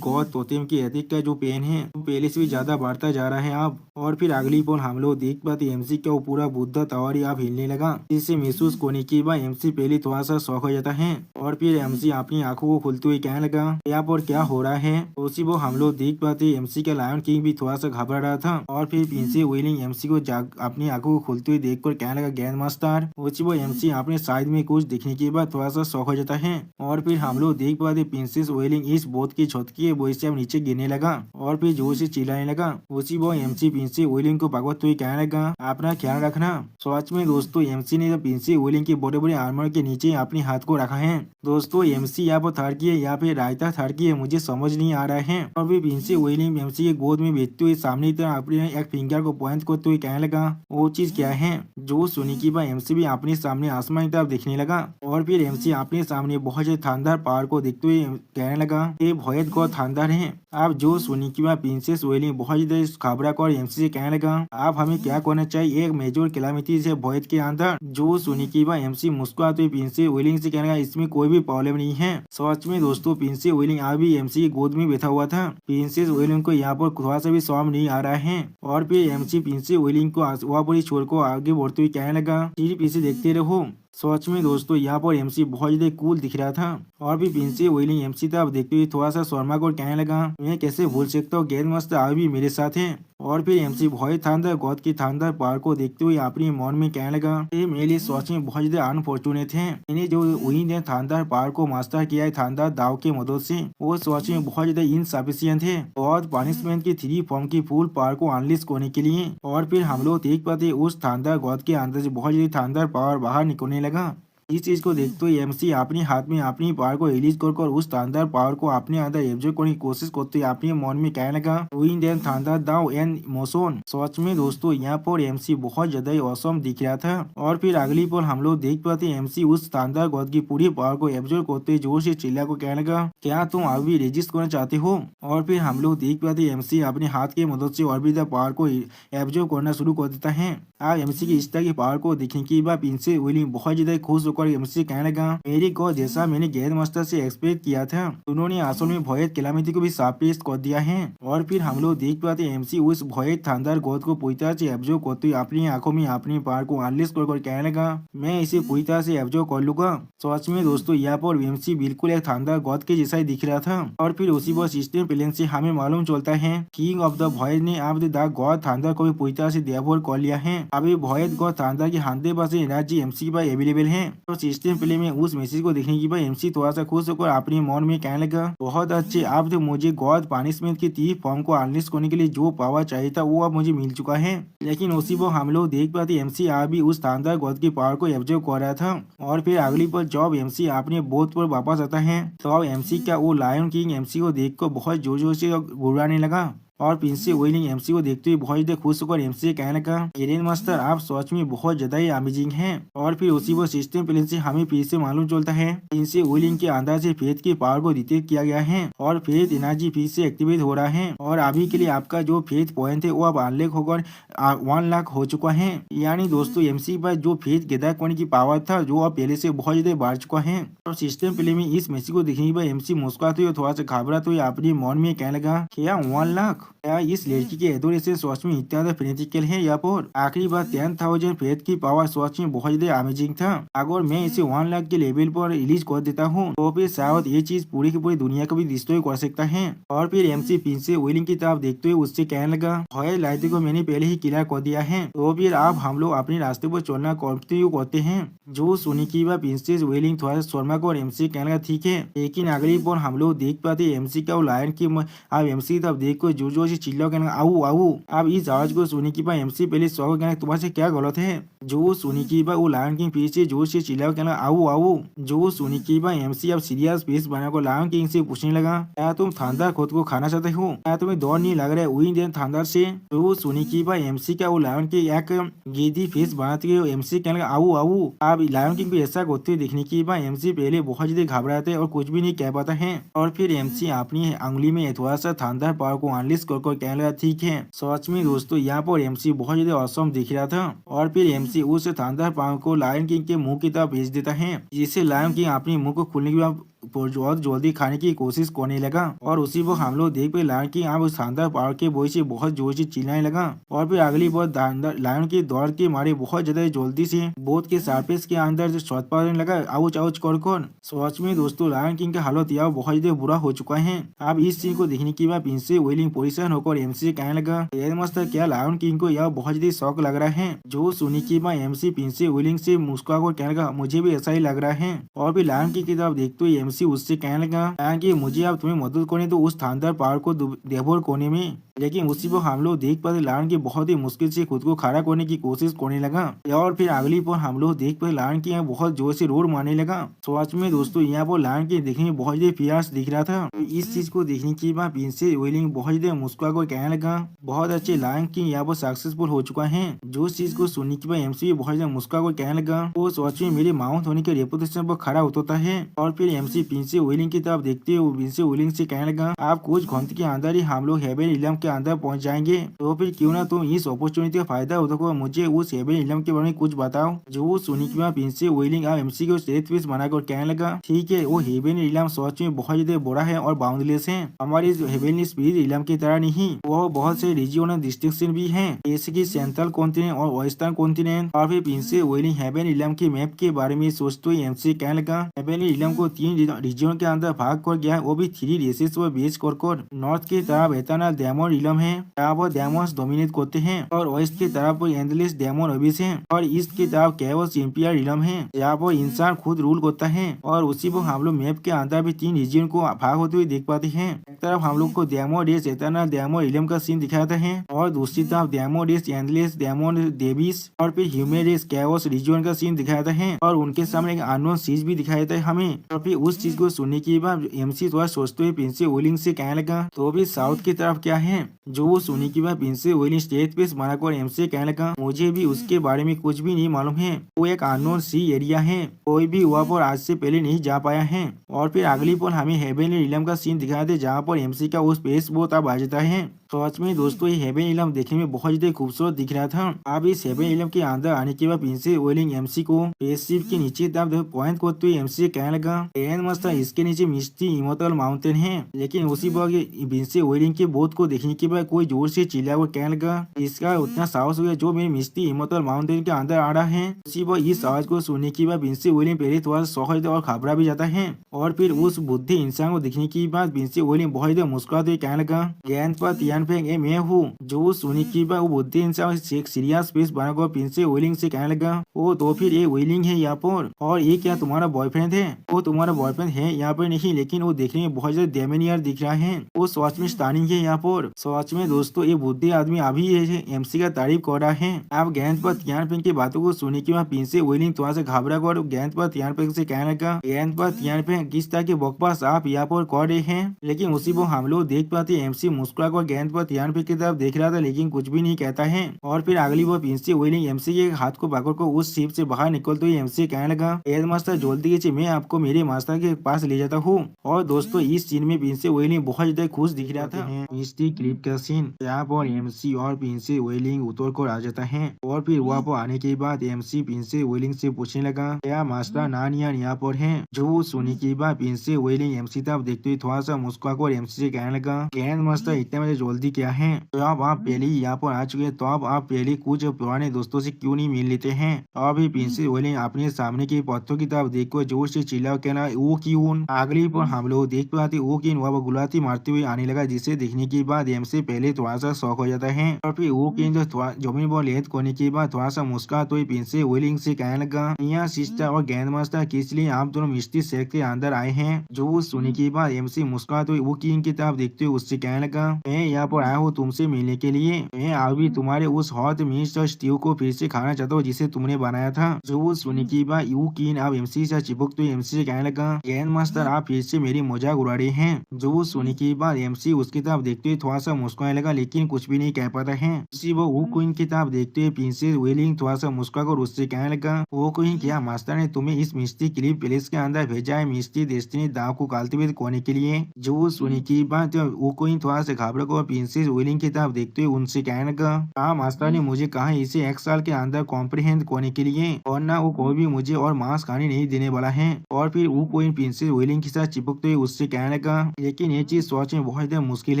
Speaker 1: गॉड तोतेम की एथिक का जो पेन है वो पहले से भी ज्यादा बढ़ता जा रहा है अब। और फिर अगली बार हम लोग देख पाते एमसी का वो पूरा बुद्धा टावर अब हिलने लगा, जिसे महसूस करने के बाद एमसी पहले थोड़ा सा शौक हो जाता है। और फिर एमसी अपनी आंखों को खुलते हुए कहने लगा, यहाँ पर क्या हो रहा है। उसी वो हम लोग देख पाते एमसी का लायन किंग भी थोड़ा सा घबरा रहा था। और फिर प्रिंस वेलिंग एमसी को अपनी आंखों को खुलते हुए देखकर कहने लगा, ग्रैंड मास्टर। उसी वो एमसी अपने साइड में कुछ देखने के बाद थोड़ा सा शौक हो जाता है। और फिर हम लोग देख पाते प्रिंसेस वेलिंग इस बोट की छत की वजह से अब नीचे गिरने लगा और फिर जोर से चिल्लाने लगा। उसी वो एमसी प्रिंस वेलिंग को पकड़ते हुए कहने लगा, अपना ख्याल रखना। सच में दोस्तों एमसी ने प्रिंस वेलिंग के बड़े बड़े आर्मर के नीचे अपने हाथ को रखा है। दोस्तों एमसी यहाँ पर थड़की है या फिर रायता थड़की है मुझे समझ नहीं आ रहा है। और फिर प्रिंस वेलिंग एमसी के गोद में बैठते हुए सामने की तरफ अपने एक फिंगर को पॉइंट करते हुए कहने लगा, वो चीज क्या है। जो सुनी की बात एमसी भी अपने सामने आसमान की तरफ देखने लगा। और फिर एमसी अपने सामने बहुत ज्यादा शानदार पहाड़ को देखते हुए कहने लगा, ये भयत को शानदार है। आप जो सुनी की बात प्रिंसेस वेलिंग बहुत ज्यादा घबरा कर एमसी से कहने लगा, आप हमें क्या करना चाहिए एक मेजर कैलामिटी से भयत के अंदर। जो सुनी की बात एमसी मुस्कुराते हुए प्रिंसेस वेलिंग से कहने लगा, इसमें कोई भी प्रॉब्लम नहीं है। सच में दोस्तों प्रिंसेस वेलिंग अभी एमसी की गोद में बैठा हुआ था। प्रिंसेस वेलिंग को यहाँ पर थोड़ा सा भी शर्म नहीं आ रहा है। और फिर एमसी प्रिंसेस वेलिंग को वहाँ पर छोड़ को आगे बढ़ते हुए कहने लगा, सिर्फ इसे देखते रहो। सच में दोस्तों यहाँ पर एमसी बहुत ज्यादा कूल दिख रहा था। और भी प्रिंसी वेलिंग एमसी था। अब देखते हुए थोड़ा सा शर्मा को कहने लगा, मैं कैसे भूल सकता हूँ, गेंद मस्त आज भी मेरे साथ है। और फिर एमसी भॉय थांदर गॉड की थांदर पावर को देखते हुए अपने मन में कहने लगा, ये मेरे लिए सच में बहुत ज्यादा अनफॉर्चुनेट है। मैंने जो वही ने थांदर पावर को मास्टर किया है थांदर दाव के मदद से, वो सच में बहुत ज्यादा इनसफिशियंट है और पनिशमेंट की 3 फॉर्म की फुल पावर को अनलिस्ट करने के लिए। और फिर हम लोग देख पाते उस थांदर गॉड के अंदर से बहुत ज्यादा थांदर पावर बाहर निकलने लगा। इस चीज को देखते हुए एमसी अपने हाथ में अपनी पावर को रिलीज कर उस थांडर पावर को अपने अंदर एब्जॉर्ब करने की कोशिश करते हुए अपने मन में कहने लगा, wind and thunder thou and motion. सच में दोस्तों यहाँ पर एमसी बहुत ज्यादा ही औसम दिख रहा था। और फिर अगली पर हम लोग देख पाते एमसी उस थांडर गॉड की पूरी पावर को एब्जॉर्ब करते जोर से चिल्ला को कहने लगा, क्या तुम अभी रेजिस्ट करना चाहते हो। और फिर हम लोग देख पाते एमसी अपने हाथ की मदद से और भी पावर को एब्जॉर्ब करना शुरू कर देता है। आज एमसी की इस तरह की पावर को देखने के बाद प्रिंसेस विलिंग बहुत ज्यादा खुश होकर एमसी कहने लगा, मेरी गॉड जैसा मैंने गेंद मास्टर से एक्सपेक्ट किया था, उन्होंने असल में भॉयत कैलामिटी को भी सरप्राइज कर दिया है। और फिर हम लोग देख पाते एमसी उस भॉयत थांडर गॉड को पूरी तरह से एब्जॉर्ब करते हुए अपनी आंखों में अपनी पावर को अनलिस्ट कर कहने लगा, मैं इसे पूरी तरह से एब्जॉर्ब कर लूंगा। सच में दोस्तों यहाँ पर एमसी बिल्कुल एक थांडर गॉड के जैसा ही दिख रहा था। और फिर उसी पर सिस्टम प्लेन से हमें मालूम चलता है किंग ऑफ द भॉयत ने अब द गॉड थांडर को भी पूरी तरह से देवोर कर लिया है। अभी भॉयत गॉड थांडर के 100% एनर्जी एमसी के पास अवेलेबल है। तो सिस्टम प्ले में उस मैसेज को देखने के बाद एमसी थोड़ा सा खुश होकर अपने मन में कहने लगा, बहुत अच्छे, अब तो मुझे गॉड पनिशमेंट की 3 फॉर्म को अनलिस्ट करने के लिए जो पावर चाहिए था वो अब मुझे मिल चुका है। लेकिन उसी पर हम लोग देख पाते एमसी आज भी उस थांडर गॉड की पावर को एब्जॉर्ब कर रहा था। और फिर अगली पर जब एमसी अपने बोध पर वापस आता है तो अब एमसी का वो लायन किंग एमसी को देखकर बहुत जोर जोर से गुर्राने लगा। और प्रिंसेस वेलिंग एमसी को देखते हुए बहुत ज्यादा खुश होकर एमसी से कहने लगा, एरेन मास्टर आप सच में बहुत ज्यादा ही अमेजिंग हैं। और फिर उसी वो सिस्टम प्लेन से हमें फिर से मालूम चलता है प्रिंसेस वेलिंग के अंदर से फेथ की पावर को डिटेक्ट किया गया है और फेथ एनर्जी फिर से एक्टिवेट हो रहा है। और अभी के लिए आपका जो फेथ पॉइंट है वो अब अनलॉक होकर 1 लाख हो चुका है। यानी दोस्तों एमसी पर जो फेथ गैदर करने की पावर था जो अब पहले से बहुत ज्यादा बढ़ चुका है। और सिस्टम प्ले में इस मैसेज को देखने के बाद एमसी मुस्कुराते हुए थोड़ा सा घबराते हुए अपने मन में कहने लगा, क्या 1 लाख, क्या इस लड़की के एडोरेशन सच में इतना फेनेटिकल है। यहाँ पर आखिरी बार 10,000 फेथ की पावर सच में बहुत ज्यादा अमेजिंग था। अगर मैं इसे 1 लाख के लेवल पर रिलीज कर देता हूँ तो फिर शायद ये चीज पूरी की पूरी दुनिया को भी डिस्ट्रॉय कर सकता है। और फिर एमसी प्रिंसेस वेलिंग की तरफ देखते हुए उससे कहने लगा, भॉयत लाइट को मैंने पहले ही क्लियर कर दिया है, तो फिर अब हम लोग अपने रास्ते पर चलना कंटिन्यू करते हैं। जो सुनी की बात प्रिंसेस वेलिंग थोड़ा शर्मा को और एमसी कहने लगा, ठीक है। लेकिन अगली पर हम लोग देख पाते एमसी का लायन की अब एमसी तब देख कर जोर जोर से चिल्ला कहने लगा, आओ आओ। अब इस आवाज को सुनी की बात एमसी पहले सौ कहने तुम्हारे से क्या गलत है। जो सुनी की बात वो लायन किंग फिर से जोर से चिल्ला कहना, आओ आओ। जो सुनी की बात एमसी अब सीरियस फेस बनाकर लायन किंग से पूछने लगा, क्या तुम थांडर खुद को खाना चाहते हो, क्या तुम्हें डर नहीं लग रहा है विंड एंड थांडर से। तो सुनी की बात एमसी का वो लायन के एक गेदी फेस बनाते हुए एमसी कहने लगा, आओ आओ। अब लायन किंग भी ऐसा करते देखने की बात एमसी पहले बहुत ज्यादा घबराते और कुछ भी नहीं कह पाता है। और फिर एमसी अपनी अंगुली में थोड़ा सा थांडर पावर को अनलिस्ट कर कहने लगा, ठीक है। सच में दोस्तों यहाँ पर एमसी बहुत ज्यादा औसम दिख रहा था। और फिर एमसी उस थांडर पावर को लायन किंग के मुंह की तरफ भेज देता है, जिससे लायन किंग अपने मुंह को खोलने के बाद बहुत जल्दी खाने की कोशिश करने लगा। और उसी वक्त हम लोग देख पे लायन किंग अब उस शानदार पावर के वॉइस से बहुत जोर से चिल्लाने लगा। और फिर अगली बार लायन की दौड़ के मारे बहुत ज्यादा जल्दी से बोट के सरफेस के अंदर जो शॉट पाने लगा, आउच आउच कर। सच में दोस्तों लायन किंग का हालत यह बहुत ज्यादा बुरा हो चुका है। अब इस सीन को देखने के बाद प्रिंसेस वेलिंग पोजिशन होकर एमसी से कहने लगा, मास्टर क्या लायन किंग को यह बहुत ज्यादा शौक लग रहा है। जो सुनी की बात एमसी प्रिंसेस वेलिंग से मुस्कुरा कर कहने लगा, मुझे भी ऐसा ही लग रहा है। और फिर लायन किंग की तरफ देखते हुए एमसी उससे कहने लगा कि मुझे अब तुम्हें मदद करने तो उस थांडर पावर को देवोर करने में। लेकिन उसी पर हम लोग देख पाते लायन की बहुत ही मुश्किल से खुद को खड़ा करने की कोशिश करने लगा। और फिर अगली पर हम लोग देख पाते लायन की बहुत जोर से रोड मारने लगा। सच में दोस्तों यहाँ पर लायन के देखने में बहुत ज्यादा फियर्स दिख रहा था। इस चीज को देखने के बाद प्रिंसेस वेलिंग बहुत ज्यादा मुस्कुरा कर कहने लगा, बहुत अच्छे लायन किंग यहाँ पर सक्सेसफुल हो चुका है। जो चीज को सुनने के बाद एमसी भी बहुत ज्यादा मुस्कुरा कर कहने लगा, वो सच में मेरे माउंट होने के रेपुटेशन पर खड़ा उतरता है। और फिर एमसी प्रिंस वेलिंग की तरफ देखते हुए प्रिंस वेलिंग से कहने लगा, आप कुछ घंटे के अंदर ही हम लोग हेवन इलम के अंदर पहुंच जाएंगे, तो फिर क्यों ना तुम इस अपॉर्चुनिटी का फायदा उठाकर मुझे उस हेवन इलम के बारे में कुछ बताओ। जो सुनी की बात प्रिंस वेलिंग अब एमसी को स्टेट पीस बनाकर कहने लगा, ठीक है, वो हेवन इलम सच में बहुत ज्यादा बड़ा है और बाउंडलेस है। हमारे हेवन स्पिरिट इलम की तरह नहीं, वो बहुत से रीजनल डिस्ट्रिक्शन भी हैं, जैसे कि सेंट्रल कॉन्टिनेंट और वेस्टर्न कॉन्टिनेंट। और फिर प्रिंस वेलिंग हेवन इलम के मैप के बारे में सोचते हुए एमसी कहने लगा, हेवन इलम को 3 रीजन के अंदर भाग कर गया, वो भी 3 रेसेस पर बेच कर। नॉर्थ की तरफ एटर्नल डेमन इलम है, यहाँ पर डेमोन्स डोमिनेट करते हैं, और वेस्ट की तरफ एंडलेस डेमन अबिस है, और ईस्ट की तरफ कैओस इंपियर इलम है, यहाँ पर इंसान खुद रूल करता है। और उसी पर हम लोग मैप के अंदर भी 3 रीजन को भाग होते हुए देख पाते हैं। एक तरफ हम लोग को डेमो रेस एटर्नल डेमो इलम का सीन दिखाता है, और दूसरी तरफ demo race endless demon Davis और फिर ह्यूमन रेस कैओस रीजन का सीन दिखाता है, और उनके सामने एक अननोन चीज भी दिखाई देता है हमें। और फिर उस चीज को सुनने के बाद एमसी थोड़ा सोचते हुए प्रिंस वेलिंग से कहने लगा, तो भी साउथ की तरफ क्या है। जो वो सुनने के बाद प्रिंस वेलिंग स्टेट पे बनाकर एमसी कहने लगा, मुझे भी उसके बारे में कुछ भी नहीं मालूम है, वो एक अननोन सी एरिया है, कोई भी वहाँ पर आज से पहले नहीं जा पाया है। और फिर अगली पल हमें हेवन इलम का सीन दिखाते थे, जहाँ पर एमसी का उस पेस बहुत अब आ जाता है। तो सच में दोस्तों ये हेवन इलम देखने में बहुत ज्यादा खूबसूरत दिख रहा था। अब इस हेवन इलम के अंदर आने के बाद प्रिंस वेलिंग एमसी को स्पेसशिप के नीचे तरफ पॉइंट करते हुए एमसी कहने लगा, मस्त इसके नीचे मिस्टी इमोर्टल माउंटेन है। लेकिन उसी वक्त प्रिंस वेलिंग के बोट को देखने के बाद कोई जोर से चिल्ला कर कहने लगा, इसका उतना साहस हो गया जो मेरे मिस्टी इमोर्टल माउंटेन के अंदर आ रहा है। उसी वक्त इस आवाज को सुनने के बाद प्रिंस वेलिंग पहले थोड़ा शौक और घबरा भी जाता है, और फिर उस बुद्धि इंसान को देखने के बाद प्रिंस वेलिंग बहुत ज्यादा मुस्कुराते हुए कहने लगा, ज्ञान पर मैं हूँ। जो सुनी की बात वो बुद्धि इंसान एक सीरियस फेस बनाकर प्रिंस वेलिंग से कहने लगा, ओ तो फिर ये वेलिंग है यहाँ पर, और ये क्या तुम्हारा बॉयफ्रेंड है। वो तुम्हारा बॉयफ्रेंड है यहाँ पर नहीं, लेकिन वो देखने में बहुत ज्यादा डेमोनियर दिख रहा है, वो सच में स्टार्निंग है यहाँ पर। सच में दोस्तों ये बुद्धि आदमी अभी एमसी का तारीफ कर रहा है। आप ज्ञान पर त्यान की बातों को सुनने के बाद प्रिंस वेलिंग थोड़ा सा घबरा कर ज्ञान पर त्यान से कहने लगा, ज्ञान पर त्यान किस तरह के बकवास आप यहाँ पर कर रहे हैं। लेकिन उसी को हम लोग देख पाते एमसी मुस्कुरा कर ज्ञान पर त्यान की तरफ देख रहा था, लेकिन कुछ भी नहीं कहता है। और फिर अगली बार प्रिंस वेलिंग एमसी के हाथ को पकड़ कर उस शिप से बाहर निकलते हुए एमसी कहने लगा, हेड मास्टर जल्दी कीजिए, मैं आपको मेरे मास्टर के पास ले जाता हूँ। और दोस्तों इस सीन में प्रिंस वेलिंग बहुत ज्यादा खुश दिख रहा था। मिस्टी क्लिप का सीन, यहाँ पर एमसी और प्रिंस वेलिंग उतर कर आ जाता है, और फिर वहाँ पर आने के बाद एमसी प्रिंस वेलिंग से पूछने लगा, क्या मास्टर नानियान यहाँ पर है। जो सुनी के बाद प्रिंस वेलिंग एमसी तरफ देखते हुए थोड़ा सा मुस्कुरा कर एमसी से कहने लगा, ग्रैंड मास्टर इतने बजे जल्दी क्या है, तो अब आप पहले ही यहाँ पर आ चुके हैं, तो अब आप पहले कुछ पुराने दोस्तों से क्यों नहीं मिल लेते हैं। अभी प्रिंस वेलिंग अपने सामने के पत्थर की तरफ देखकर जोर से चिल्ला कहना, वो क्यों। अगली पर हम लोग देख पाते वो किन वह गुलाती मारते हुए आने लगा, जिसे देखने के बाद एमसी पहले थोड़ा सा शौक हो जाता है, और फिर वो किन जो जमीन पर लेट करने के बाद थोड़ा सा मुस्कुराते हुए प्रिंस वेलिंग से कहने लगा, मियां सिस्टर और ग्रैंड मास्टर किस लिए आप दोनों मिस्टी शहर के अंदर आए हैं। जो सुनने के बाद एमसी मुस्कुराते हुए वो किन की तरफ देखते हुए उससे कहने लगा, मैं यहाँ पर आया हूँ तुमसे मिलने के लिए, मैं अभी तुम्हारे उस हॉट मीट और स्टीव को फिर से खाना चाहता हूँ जिसे तुमने बनाया था। जो सुनी की बात यू कीन अब एमसी से चिपक तो एमसी से कहने लगा, ग्रैंड मास्टर आप फिर से मेरी मजाक उड़ा रहे हैं। जो सुनी की बात एमसी उसकी तरफ देखते हुए थोड़ा सा मुस्कुराने लगा, लेकिन कुछ भी नहीं कह पाता है। उसी वो क्वीन की तरफ देखते हुए प्रिंसेस वेलिंग थोड़ा सा मुस्कुरा कर उससे कहने लगा, वो क्वीन क्या मास्टर ने तुम्हें इस मिस्टी क्लिप पैलेस के अंदर भेजा है मिस्टी डेस्टिनी दाव को काल्टिवेट करने के लिए। जो सुनी की बात वो क्वीन थोड़ा सा घबरा कर प्रिंसेस वेलिंग की तरफ देखते हुए उनसे कहने लगा, हाँ मास्टर ने मुझे कहा इसे 1 साल के अंदर कॉम्प्रिहेंड करने के लिए, और ना वो कोई भी मुझे और मांस खाने नहीं देने वाला है। और फिर वो क्वीन प्रिंसेस वेलिंग के साथ चिपकते हुए उससे कहने लगा, लेकिन ये चीज सोच में बहुत ज्यादा मुश्किल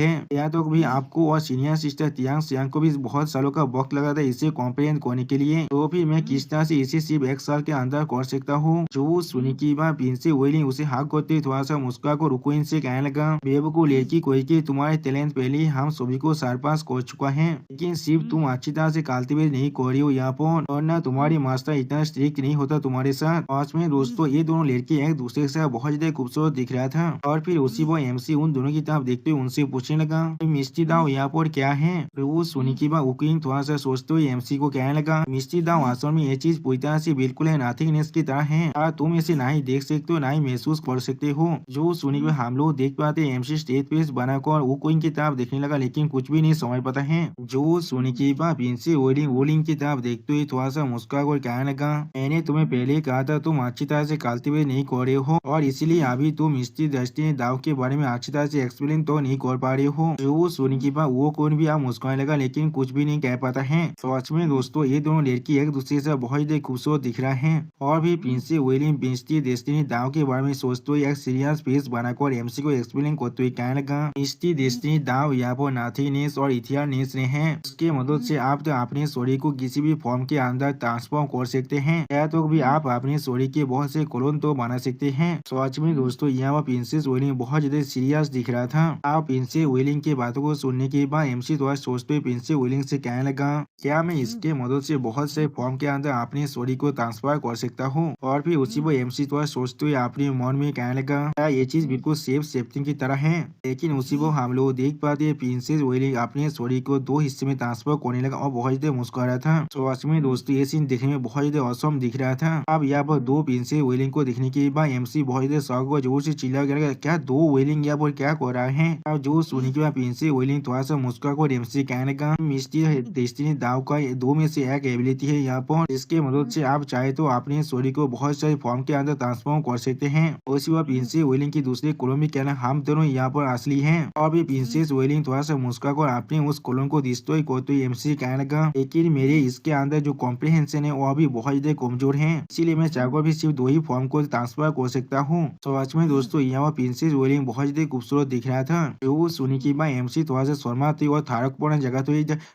Speaker 1: है, या तो भी आपको और सीनियर सिस्टर तियांग सियांग को भी बहुत सालों का वक्त लगा था इसे कॉम्प्रिहेंड करने के लिए, तो फिर मैं किस तरह से इसे सिर्फ 1 साल के अंदर कर सकता हूँ। जो सुनी की बात प्रिंसेस वेलिंग उसे हाथ करते थोड़ा सा मुस्कुरा कर क्वीन से कहने लगा, बेवकूफ लड़की कोई की तुम्हारे टैलेंट पहले ही हम सभी को सरपास कर चुका है, लेकिन सिर्फ तुम अच्छी तरह से कल्टीवेट नहीं कर रही हो यहाँ पर, और ना तुम्हारी मास्टर इतना स्ट्रिक्ट नहीं होता तुम्हारे साथ। आज में दोस्तों ये दोनों लड़की एक दूसरे के साथ बहुत ज्यादा खूबसूरत दिख रहा था। और फिर उसी वो एमसी उन दोनों की तरफ देखते हुए उनसे पूछने लगा, मिस्टी दाव यहाँ पर क्या है। वो सुनी की बात उकिंग थोड़ा सा सोचते हुए एमसी को कहने लगा, मिस्टी दाव असल में ये चीज पूरी तरह से बिल्कुल है नथिंगनेस की तरह है, तुम इसे ना ही देख सकते हो ना ही महसूस कर सकते हो। जो सुनी में हम लोग देख पाते एमसी स्टेज पे बनाकर वो क्वीन की तरफ देखने लगा, लगा लेकिन कुछ भी नहीं समझ पाता है। जो सुनने के बाद प्रिंसी वोलिंग की तरफ देखते हुए थोड़ा सा मुस्कुरा कर कहने लगा, मैंने तुम्हें पहले ही कहा था तुम अच्छी तरह से कल्टीवेट नहीं कर रहे हो और इसीलिए अभी तुम मिस्टी डेस्टिनी दाव के बारे में अच्छी तरह से एक्सप्लेन तो नहीं कर पा रहे हो। जो सुनने के बाद वो कौन भी आप मुस्कुराने लगा लेकिन कुछ भी नहीं कह पाता है। सच में दोस्तों ये दोनों लड़की एक दूसरे से बहुत ही खूबसूरत दिख रहा है और भी प्रिंसी विलियम मिस्टी डेस्टिनी दाव के बारे में सोचते हुए एक सीरियस फेस बनाकर एमसी को एक्सप्लेन करते हुए कहने लगा, मिस्टी डेस्टिनी दाव यहाँ पर नाथीनेस और इथियरनेस ने है, उसके मदद से आप तो अपने शरीर को किसी भी फॉर्म के अंदर ट्रांसफॉर्म कर सकते हैं या तो भी आप अपने शरीर के बहुत से क्लोन तो बना सकते हैं। सच में दोस्तों यहाँ पर प्रिंसेस विलियम बहुत ज्यादा सीरियस दिख रहा था। आप प्रिंसेस विलियम की बातों को सुनने के बाद एमसी थोड़ा सोचते हुए प्रिंसेस विलियम से कहने लगा, क्या मैं इसके मदद से बहुत से फॉर्म के अंदर अपने शरीर को ट्रांसफर कर सकता हूँ। और फिर उसी पर एमसी थोड़ा सोचते हुए अपने मन में कहने लगा, क्या ये चीज बिल्कुल सेफ्टी की तरह है। लेकिन उसी को हम लोग देख पाते हैं प्रिंसेस विलियम अपने शरीर को दो हिस्से में ट्रांसफर करने लगा और बहुत ज्यादा मुस्कुरा था। सच में दोस्तों ये सीन देखने में बहुत ज्यादा औसम दिख रहा था। अब यहाँ पर दो प्रिंसेस विलियम को देखने के बाद एमसी बहुत ज्यादा शौक और जोर से चिल्ला कर, क्या दो विलियम यहाँ पर क्या कर रहा है। अब जो सुनने के बाद प्रिंसेस विलियम थोड़ा सा मुस्कुरा कर एमसी कहने का, मिस्टी डेस्टिनी दाव का दो में से एक एबिलिटी है यहाँ पर, इसके मदद से आप चाहे तो अपने शरीर को बहुत सारे फॉर्म के अंदर ट्रांसफॉर्म कर सकते हैं। उसी वह प्रिंसेस विलियम की दूसरे कोलों में कहना, हम दोनों यहाँ पर असली हैं। और भी प्रिंसेस विलियम थोड़ा सा मुस्कुरा कर अपने उस कोलों को डिस्ट्रॉय करते हुए एमसी कहने लगा, लेकिन मेरे इसके अंदर जो कॉम्प्रिहेंशन है वो अभी बहुत ज्यादा कमजोर है, इसीलिए मैं चाहकर भी सिर्फ दो ही फॉर्म को ट्रांसफर कर सकता हूँ। सच में दोस्तों यहाँ पर प्रिंसेस विलियम बहुत ज्यादा खूबसूरत दिख रहा था। जो सुनी की बात एमसी थोड़ा सा शर्माती और थारकपूर्ण जगह तो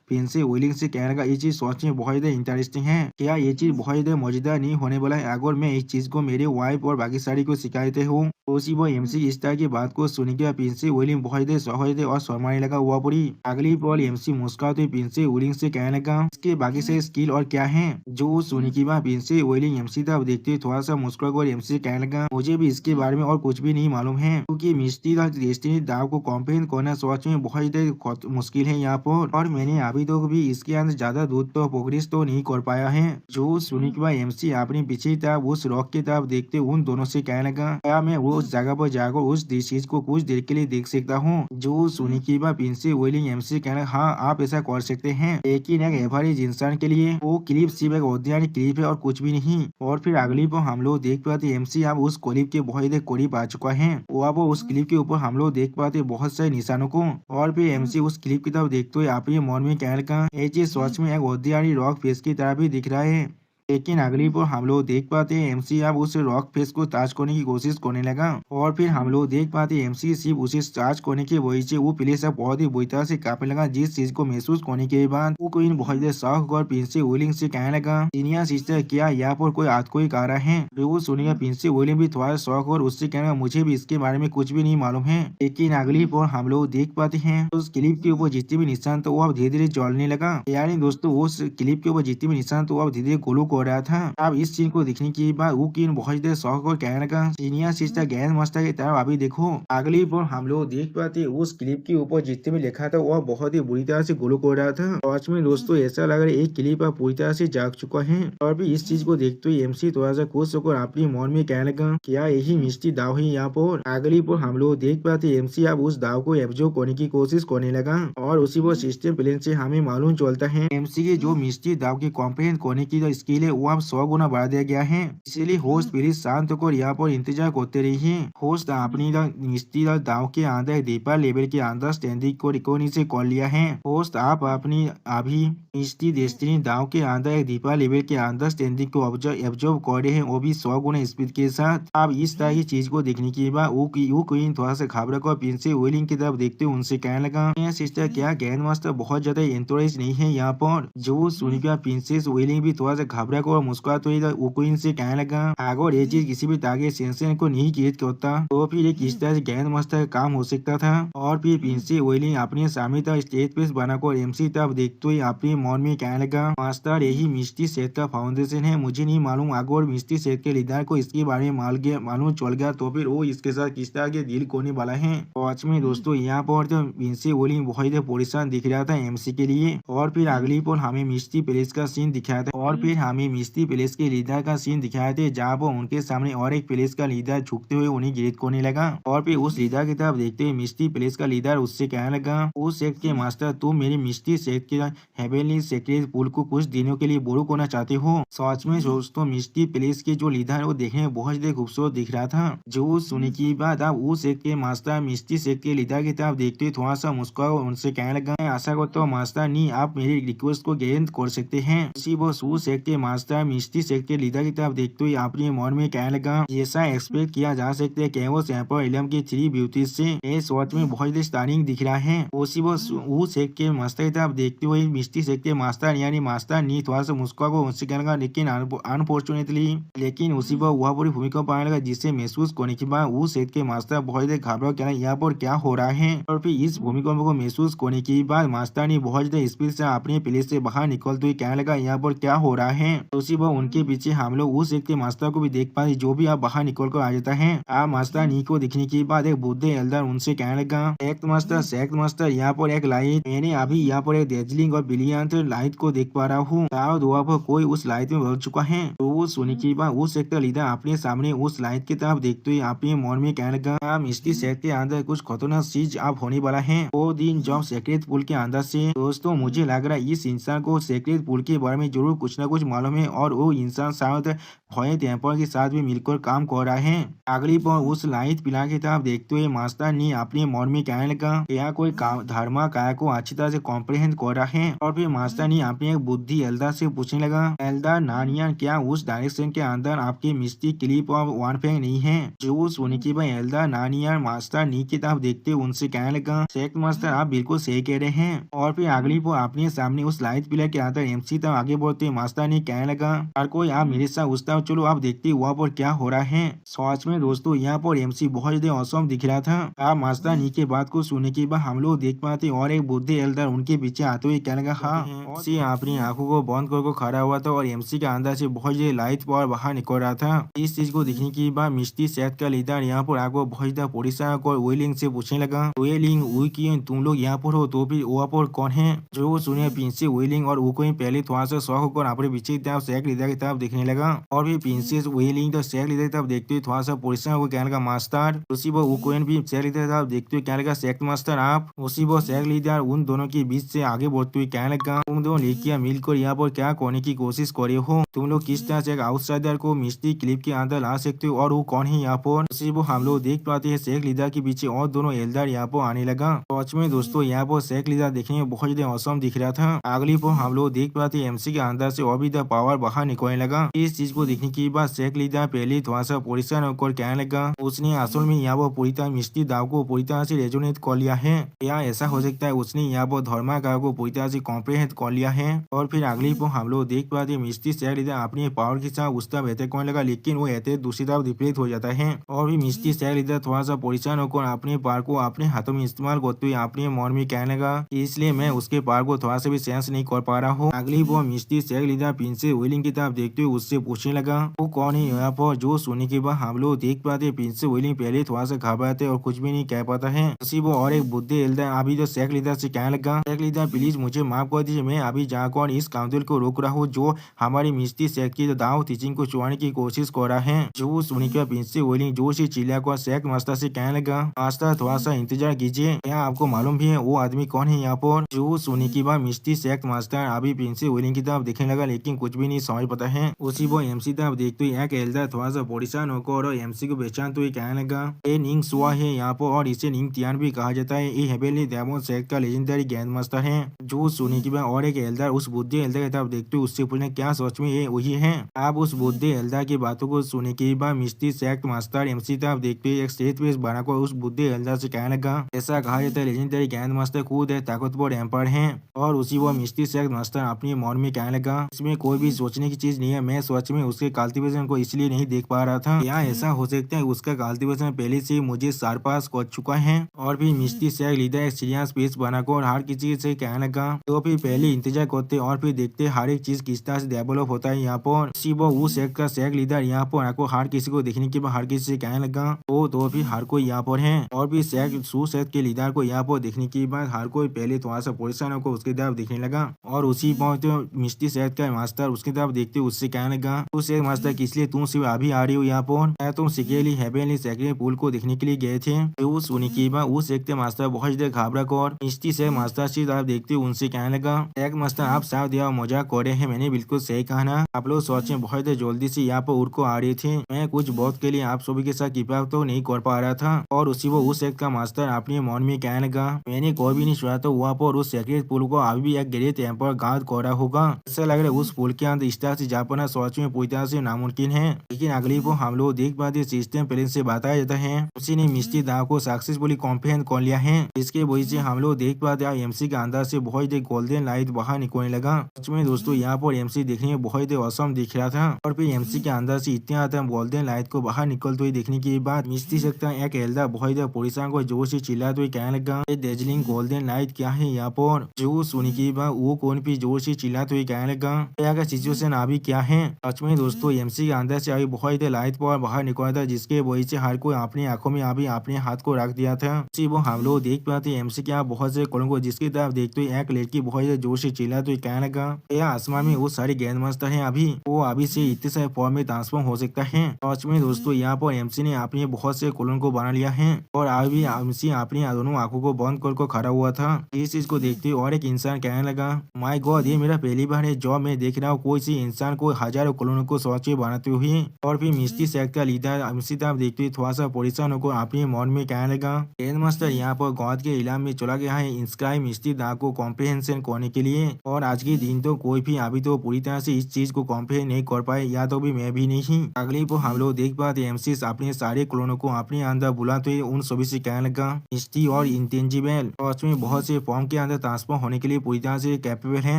Speaker 1: प्रिंसेस विलियम से कहने लगा, ये चीज सोच में बहुत ज्यादा इंटरेस्टिंग है, क्या ये चीज बहुत ज्यादा मजेदार नहीं होने वाला है अगर मैं इस चीज को मेरे वाइफ और बाकी सारी को सिखाते हूँ। उसी वो एमसी इस तरह की बात को सुन के प्रिंसेस विलियम बहुत ज्यादा सहज और शर्माने लगा हुआ पूरी। अगली पल एमसी मुस्कुराते हुए प्रिंसेस विलियम से कहने लगा, इसके बाकी से स्किल और क्या है। जो सुनी की बात प्रिंसेस विलियम एमसी तरफ देखते हुए थोड़ा सा मुस्कुरा कर एमसी से कहने लगा, मुझे भी इसके बारे में और कुछ भी नहीं मालूम है, क्योंकि मिस्टी डेस्टिनी दाव को कॉम्प्रिहेंड करना सच में बहुत ज्यादा मुश्किल है यहाँ पर, और मैंने अभी तक भी इसके अंदर ज्यादा दूर तो प्रोग्रेस तो नहीं कर पाया है। जो सुनी के बाद एमसी अपनी पीछे तरफ उस रॉक की तरफ देखते उन दोनों से कहने लगा, क्या मैं उस जगह पर जाकर उस चीज को कुछ देर के लिए देख सकता हूँ। जो सुनी के बाद प्रिंसेस विलियम एमसी कहने, हाँ आप ऐसा कर सकते हैं, लेकिन एक एवरेज इंसान के लिए वो क्लिप सिर्फ एक ऑर्डिनरी क्लिप है और कुछ भी नहीं। और फिर अगली पर हम लोग देख पाते एमसी अब उस क्लिप के बहुत ही करीब आ चुका है। वो अब उस क्लिप के ऊपर हम लोग देख पाते बहुत सारे निशानों को। और फिर एमसी उस क्लिप की तरफ देखते हुए अपने मन में कहने लगा, ये चीज सच में एक ऑर्डिनरी रॉक फेस की तरह भी दिख रहा है। लेकिन अगली बार हम लोग देख पाते हैं एमसी अब उस रॉक फेस को टच करने की कोशिश करने लगा। और फिर हम लोग देख पाते हैं एमसी सिर्फ उसे टच करने की वजह से वो प्लेस अब बहुत ही बुरी तरह से कांपने लगा, जिस चीज को महसूस करने के बाद वो कोई बहुत ज्यादा शौक और प्रिंसेस विलियम से कहने लगा, सीनियर सिस्टर क्या यहाँ पर कोई कोई आ रहा है। वो सुनेगा प्रिंसेस विलियम भी थोड़ा शौक और उससे कहने लगा, मुझे भी इसके बारे में कुछ भी नहीं मालूम है। लेकिन अगली बार हम लोग देख पाते हैं उस क्लिप के ऊपर जितने भी निशान तो वो अब धीरे धीरे जलने लगा। यानी दोस्तों उस क्लिप के ऊपर जितने भी निशान तो वो अब धीरे धीरे ग्लो कर रहा था। अब इस सीन को देखने के बाद वो किन बहुत ज्यादा शौक और कहने लगा, सीनियर सिस्टर गैंग मास्टर की तरफ अभी देखो। अगली बार हम लोग देख पाते उस क्लिप के ऊपर जितने भी लिखा था वो बहुत ही बुरी तरह से ग्लो कर रहा था। आज में दोस्तों ऐसा लग रहा है एक क्लिप अब पूरी तरह से जाग चुका है। और भी इस चीज को देखते हुए एमसी थोड़ा सा खुश होकर अपनी मन में कहने लगा, क्या यही मिस्टी दाव है यहाँ पर। अगली बार हम लोग देख पाते एमसी अब उस दाव को एब्जॉर्ब करने की कोशिश करने लगा। और उसी वो सिस्टम प्लेन से हमें मालूम चलता है एमसी की जो मिस्टी दाव की कॉम्प्रिहेंड करने की जो स्किल है वो अब 100 गुना बढ़ा दिया गया है। इसीलिए होस्ट प्लीज शांत होकर यहाँ पर इंतजार करते रहिए। होस्ट अपनी मिस्टी दाव के अंदर डीपर लेवल के अंडरस्टैंडिंग को रिकॉर्डिंग से कर लिया है। होस्ट आप अपनी अभी मिस्टी डेस्टिनी दाव के अंदर एक डीपर लेवल के अंडरस्टैंडिंग को एब्जॉर्ब कर रहे हैं, वो भी 100 गुना स्पीड के साथ। अब इस तरह की चीज को देखने के बाद वो क्वीन थोड़ा सा घबरा कर प्रिंसेस विलियम की तरफ देखते हुए उनसे कहने लगा, सिस्टर क्या ग्रैंड मास्टर बहुत ज्यादा इंटरेस्ट नहीं है यहाँ पर। जो सुनिका प्रिंसेस विलियम भी थोड़ा सा घबरा कर मुस्कुराते हुए क्वीन से कहने लगा, अगर ये चीज किसी भी तरह के सेंसन को नहीं क्रिएट करता तो फिर ये किस तरह से ग्रैंड मास्टर का काम हो सकता था। और फिर प्रिंसेस विलियम अपने सामने तरफ स्टेज पेस बनाकर एमसी तरफ देखते हुए अपने मन में कहने लगा, मास्टर यही मिस्टी सेट का फाउंडेशन है। मुझे नहीं मालूम अगर मिस्टी सेट के लीडर को इसके बारे में मालूम चल गया तो फिर वो इसके साथ किस तरह के डील करने वाला है। आज में दोस्तों यहाँ पर तो प्रिंसेस विलियम बहुत परेशान दिख रहा था एमसी के लिए। और फिर अगली पर हमें मिस्टी पैलेस का सीन दिखाया था। और फिर हमें उन्हें मिस्टी पैलेस के लीडर का सीन दिखाए थे, जहाँ पर उनके सामने और एक पैलेस का लीडर झुकते हुए उन्हें ग्रीट करने लगा। और फिर उस लीडर की तरफ देखते हुए मिस्टी पैलेस का लीडर उससे कहने लगा, उस सेक्ट के मास्टर, तुम मेरी मिस्टी सेक्ट के हेवनली सेक्रेट पूल को कुछ दिनों के लिए बोरो करना चाहते हो। सच में दोस्तों मिस्टी पैलेस के जो लीडर है वो देखने में बहुत ही खूबसूरत दिख रहा था। जो सुनने की बात आप उस सेक्ट के मास्टर मिस्टी सेक्ट के लीडर की तरफ देखते हुए थोड़ा सा मुस्कुरा उनसे कहने लगा, मैं आशा करता हूँ मास्टर नहीं आप मेरी रिक्वेस्ट को ग्रहण कर सकते हैं। उसी वो सू सेक्ट के मास्टर मिस्टी सेक्ट के लीडर की तरफ देखते हुए अपने मन में कहने लगा, जैसा एक्सपेक्ट किया जा सकता है कैवस एम्पर इलम की 3 ब्यूटी से ये शॉट में बहुत ही स्टार्निंग दिख रहा है। उसी वो सेक्ट के मास्टर की तरफ देखते हुए मिस्टी सेक्ट के मास्टर यानी मास्टर नी थोड़ा सा मुस्कुरा को उनसे कहने लगा, लेकिन अनफॉर्चुनेटली लेकिन उसी पर वह पूरी भूमिका पाने लगा, जिसे महसूस करने के बाद उस सेक्ट के मास्टर बहुत ही घबरा कहना यहाँ पर क्या हो रहा है। और फिर इस भूमिका को महसूस करने के बाद मास्टर ने बहुत स्पीड से अपने प्लेस से बाहर निकलते हुए कहने लगा, यहाँ पर क्या हो रहा है। उसी पर उनके पीछे हम लोग उस सेक्ट के मास्टर को भी देख पाए, जो भी आप बाहर निकल कर आ जाता है। आप मास्टर नी को दिखने के बाद एक बुद्ध एल्डर उनसे कहने लगा, सेक्ट मास्टर यहाँ पर एक लाइट, मैंने अभी यहाँ पर एक डेजलिंग और ब्रिलियंट लाइट को देख पा रहा हूँ, दुआ पर कोई उस लाइट में बदल चुका है। तो वो सुनने के बाद उस सेक्ट का लीडर अपने सामने उस लाइट की तरफ देखते हुए अपने मन में कहने लगा, मिस्टी सेक्ट के अंदर कुछ खतरनाक चीज आप होने वाला है। वो दिन जब सेक्रेट पूल के अंदर से दोस्तों मुझे लग रहा है इस इंसान को सेक्रेट पूल के बारे में जरूर कुछ न कुछ मालूम है और वो इंसान शायद भय टेम्पर के साथ भी मिलकर काम कर रहा है। अगली पर उस लाइट पिला की तरफ देखते हुए मास्टर ने अपने मन में कहने लगा, यह कोई धर्मा काय को अच्छी तरह से कॉम्प्रिहेंड कर रहा है। और फिर मास्टर ने अपने एक बुद्धि एल्डर से पूछने लगा, एल्डर नानियन क्या उस डायरेक्शन के अंदर आपकी मिस्टी क्लिप और वन फेंग नहीं है। जो सुनने के बाद एल्डर नानियन मास्टर नी की तरफ देखते हुए उनसे कहने लगा, सेक्ट मास्टर आप बिल्कुल सही कह रहे हैं। और फिर अगली पर अपने सामने उस लाइट पिलर के अंदर एमसी तक आगे बढ़ते मास्टर ने कहने लगा, हर कोई आप मेरे साथ उस तरफ चलो, आप देखते वहाँ पर क्या हो रहा है। सच में दोस्तों यहाँ पर एमसी बहुत ज्यादा औसम दिख रहा था। आप मास्टर नी के बात को सुनने के बाद हम लोग देख पाते और एक बुद्धि एल्डर उनके पीछे आते हुए कहने लगा, हाँ अपनी आंखों को बंद कर खड़ा हुआ था और एमसी के अंदर से बहुत ज्यादा लाइट पावर बाहर निकल रहा था। इस चीज को देखने के बाद मिस्टी सेक्ट का लीडर यहाँ पर आकर बहुत ज्यादा परेशान और वेलिंग से पूछने लगा, वेलिंग क्यों तुम लोग यहाँ पर हो, तो फिर वहाँ पर कौन है। जो सुने प्रिंसेस वेलिंग और वो पहले थोड़ा सा शौक होकर अपने पीछे की तरफ सेक्ट लीडर की तरफ देखने लगा। और फिर प्रिंसेस वेलिंग तो सेक्ट लीडर की तरफ देखते हुए थोड़ा सा परेशान होकर कहने लगा, मास्टर। उसी पर वो भी सेक्ट लीडर की तरफ देखते हुए कहने लगा, सेक्ट मास्टर आप। उसी पर सेक्ट लीडर उन दोनों के बीच से आगे बढ़ते हुए कहने लगा, तुम दोनों लड़कियां मिलकर यहाँ पर क्या करने की कोशिश कर रहे हो। तुम लोग किस तरह से एक आउटसाइडर को मिस्टी क्लिप के अंदर ला सकते हो और वो कौन है यहाँ पर। उसी पर हम लोग देख पाते हैं सेक्ट लीडर के पीछे और दोनों एल्डर यहाँ पर आने लगा। सच में दोस्तों यहाँ पर सेक्ट लीडर देखने में बहुत ज्यादा औसम दिख रहा था। अगली पर हम लोग देख पाते एमसी के अंदर से और भी पावर बाहर निकलने लगा। इस चीज को देखने के बाद सेक्ट लीडर पहले थोड़ा सा परेशान होकर कहने लगा, उसने असल में यहाँ पर पूरी तरह मिस्टी दाव को पूरी तरह से रेजोनेट कर लिया है। या ऐसा हो सकता है उसने यहाँ पर धर्मा का को पूरी तरह से कॉम्प्रिहेंड कर लिया है। और फिर अगली पर हम लोग देख पाते मिस्टी सेक्ट लीडर अपने पावर के साथ उस तरफ अटैक करने लगा, लेकिन वो अटैक दूसरी तरफ रिफ्लेक्ट हो जाता है। और भी मिस्टी सेक्ट लीडर थोड़ा सा परेशान होकर अपने पावर को अपने हाथों में इस्तेमाल करते हुए अपने मन में कहने लगा, इसलिए मैं उसके पावर को थोड़ा सा भी सेंस नहीं कर पा रहा हूँ। अगली वो मिस्टी सेक्ट लीडर प्रिंसेस वेलिंग की तरफ देखते हुए उससे पूछने लगा, वो कौन है यहाँ पर। जो सुनने के बाद हम लोग देख पाते प्रिंसेस वेलिंग पहले थोड़ा सा घबराते और कुछ भी नहीं कह पाता है। उसी वो और एक बुद्धि एल्डर अभी तो सेक्ट लीडर से कहने लगा, सेक्ट लीडर प्लीज मुझे माफ कर दीजिए, मैं अभी जाकर इस काउंसिल को रोक रहा हूँ जो हमारी मिस्टी सेक्ट की दाव टीचिंग को चुराने की कोशिश कर रहा है। जो सुनने के बाद प्रिंसेस वेलिंग जोर से चिल्लाकर सेक्ट मास्टर से कहने लगा, मास्टर थोड़ा सा इंतजार कीजिए, क्या आपको मालूम भी है वो आदमी कौन है यहाँ पर। जो सुनने के बाद मिस्टी सेक्ट मास्टर अभी प्रिंसेस वेलिंग की तरफ देखने लगा, लेकिन कुछ भी नहीं समझ पाता है। उसी वो एमसी तरफ देखते हुए एक एल्डर थोड़ा सा परेशान होकर और एमसी को पहचानते हुए कहने लगा, ये निंग सुआ है यहाँ पर और इसे निंग तियान भी कहा जाता है। ये हेवेली डेमन सेक्ट का लेजेंडरी ग्रैंड मास्टर है। जो सुनने के बाद और एक एल्डर उस बुद्धि एल्डर की तरफ देखते हुए उससे पूछने, क्या सच में ये वही है। आप उस बुद्धि एल्डर की बातों को सुनने के बाद मिस्टी सेक्ट मास्टर एमसी तरफ देखते हुए एक स्टेज पेस बनाकर उस बुद्धि एल्डर से कहने लगा, ऐसा कहा जाता है लेजेंडरी ग्रैंड मास्टर खुद है ताकतवर एम्पायर है। और उसी वो मिस्टी सेक्ट मास्टर अपने मन में कहने लगा, इसमें कोई भी सोचने की चीज नहीं है, मैं सच में उसके कल्टीवेशन को इसलिए नहीं देख पा रहा था। या ऐसा हो सकता है उसका कल्टीवेशन पहले से मुझे सरपास कर चुका है। और फिर मिस्टी सेक्ट लीडर एक सीरियस पेस बनाकर हर किसी से कहने लगा, तो फिर पहले इंतजार करते और फिर देखते हर एक चीज किस तरह से डेवलप होता है यहाँ पर। उसी वो सेक्ट का सेक्ट लीडर यहाँ पर आकर हर किसी को देखने के बाद हर किसी से कहने लगा, तो फिर हर कोई यहाँ पर है। और फिर सेक्ट सेक्ट के लीडर को यहाँ पर देखने के बाद हर कोई पहले थोड़ा सा परेशान होकर उसके तरफ देखने लगा। और उसी पर तो मिस्टी सेक्ट का मास्टर उसकी तरफ देखते हुए उससे कहने लगा, तू शेख मास्टर किस लिए तुम सिर्फ अभी आ रही हो यहाँ पर? क्या तुम सीक्रेटली हेवनली सेक्रेट पूल को देखने के लिए गए थे? वो सुनी की बात उस शेख मास्टर बहुत देर घबरा कर मिस्टी शेख मास्टर की तरफ देखते हुए उनसे कहने लगा, शेख मास्टर आप साफ दिया मजाक कर रहे हैं, मैंने बिल्कुल सही कहा ना? आप लोग सोचे बहुत देर जल्दी से यहाँ पर उड़ को आ रहे थे, मैं कुछ बहुत के लिए आप सभी के साथ कृपा तो नहीं कर पा रहा था। और उसी वो उस शेख का मास्टर अपने मन में कहने लगा, मैंने कोई भी नहीं सुना तो वहाँ पर उस सेक्रेट पुल को अभी भी एक ग्रेट टेम्पर गार्ड कर रहा होगा। ऐसा लग रहा है उस पुल के अंदर इस तरह से जा पाना सोच में पूरी तरह से नामुमकिन है। लेकिन अगली को हम लोग देख पाते सिस्टम प्लेन से बताया जाता है उसी ने मिस्टी दाव को सक्सेसफुली कॉम्प्रिहेंड कर लिया है। इसके वजह से हम लोग देख पाते हैं एमसी के अंदर से बहुत ही गोल्डन लाइट बाहर निकलने लगा। सच में दोस्तों यहाँ पर एमसी देखने में बहुत ही औसम दिख रहा था और फिर एमसी के अंदर से इतने ज्यादा गोल्डन लाइट को बाहर निकलते हुए देखने के बाद मिस्टी सकता एक एल्डर बहुत ही परेशान को जोर से चिल्लाते हुए कहने लगा, डेजलिंग गोल्डन लाइट क्या है यहाँ पर? जो सुनी के बाद वो कौन भी जोर से चिल्लाते हुए कहने लगा, यहाँ का सिचुएशन अभी क्या है? सच में दोस्तों एमसी के अंदर से अभी बहुत ही लाइट पर बाहर निकला था जिसके वजह से हर कोई अपनी आंखों में अभी अपने हाथ को रख दिया था। वो हम लोग देख पाते एमसी के बहुत से कॉलों को जिसकी तरफ देखते हुए एक लड़की बहुत ही जोर से चिल्लाते हुए कहने लगा, यह आसमान में वो सारे गेंद मास्टर है अभी वो अभी से इतने सारे फॉर्म में ट्रांसफॉर्म हो सकता है। सच में दोस्तों यहाँ पर एमसी ने अपने बहुत से कॉलों को बना लिया है और अभी एमसी अपनी दोनों आंखों को बंद कर खड़ा हुआ था। इस चीज को देखते हुए और एक इंसान कहने लगा, माय गॉड ये मेरा पहली बार है जॉब में देख रहा हूँ कोई सी इंसान को हजारों कॉलोनों को सोच बनाते हुए। और फिर मिस्टी सेक्ट का लीडर एमसी तरफ देखते हुए थोड़ा सा परेशान होकर अपने मन में कहने लगा, गेंद मास्टर यहाँ पर गॉड के इलाम में चला गया है इंस्क्राइब मिस्टी दा को कॉम्प्रिहेंशन करने के लिए और आज के दिन तो कोई भी अभी तो पूरी तरह से इस चीज को कॉम्प्रिहेंड नहीं कर पाए या तो भी मैं भी नहीं। अगले को हम लोग देख पाते एमसी अपने सारे क्लोनों को अपने अंदर बुलाते हुए उन सभी से कहने लगा, मिस्टी और इंटेंजिबल और में बहुत से फॉर्म के अंदर ट्रांसफॉर्म होने के लिए पूरी तरह से कैपेबल है।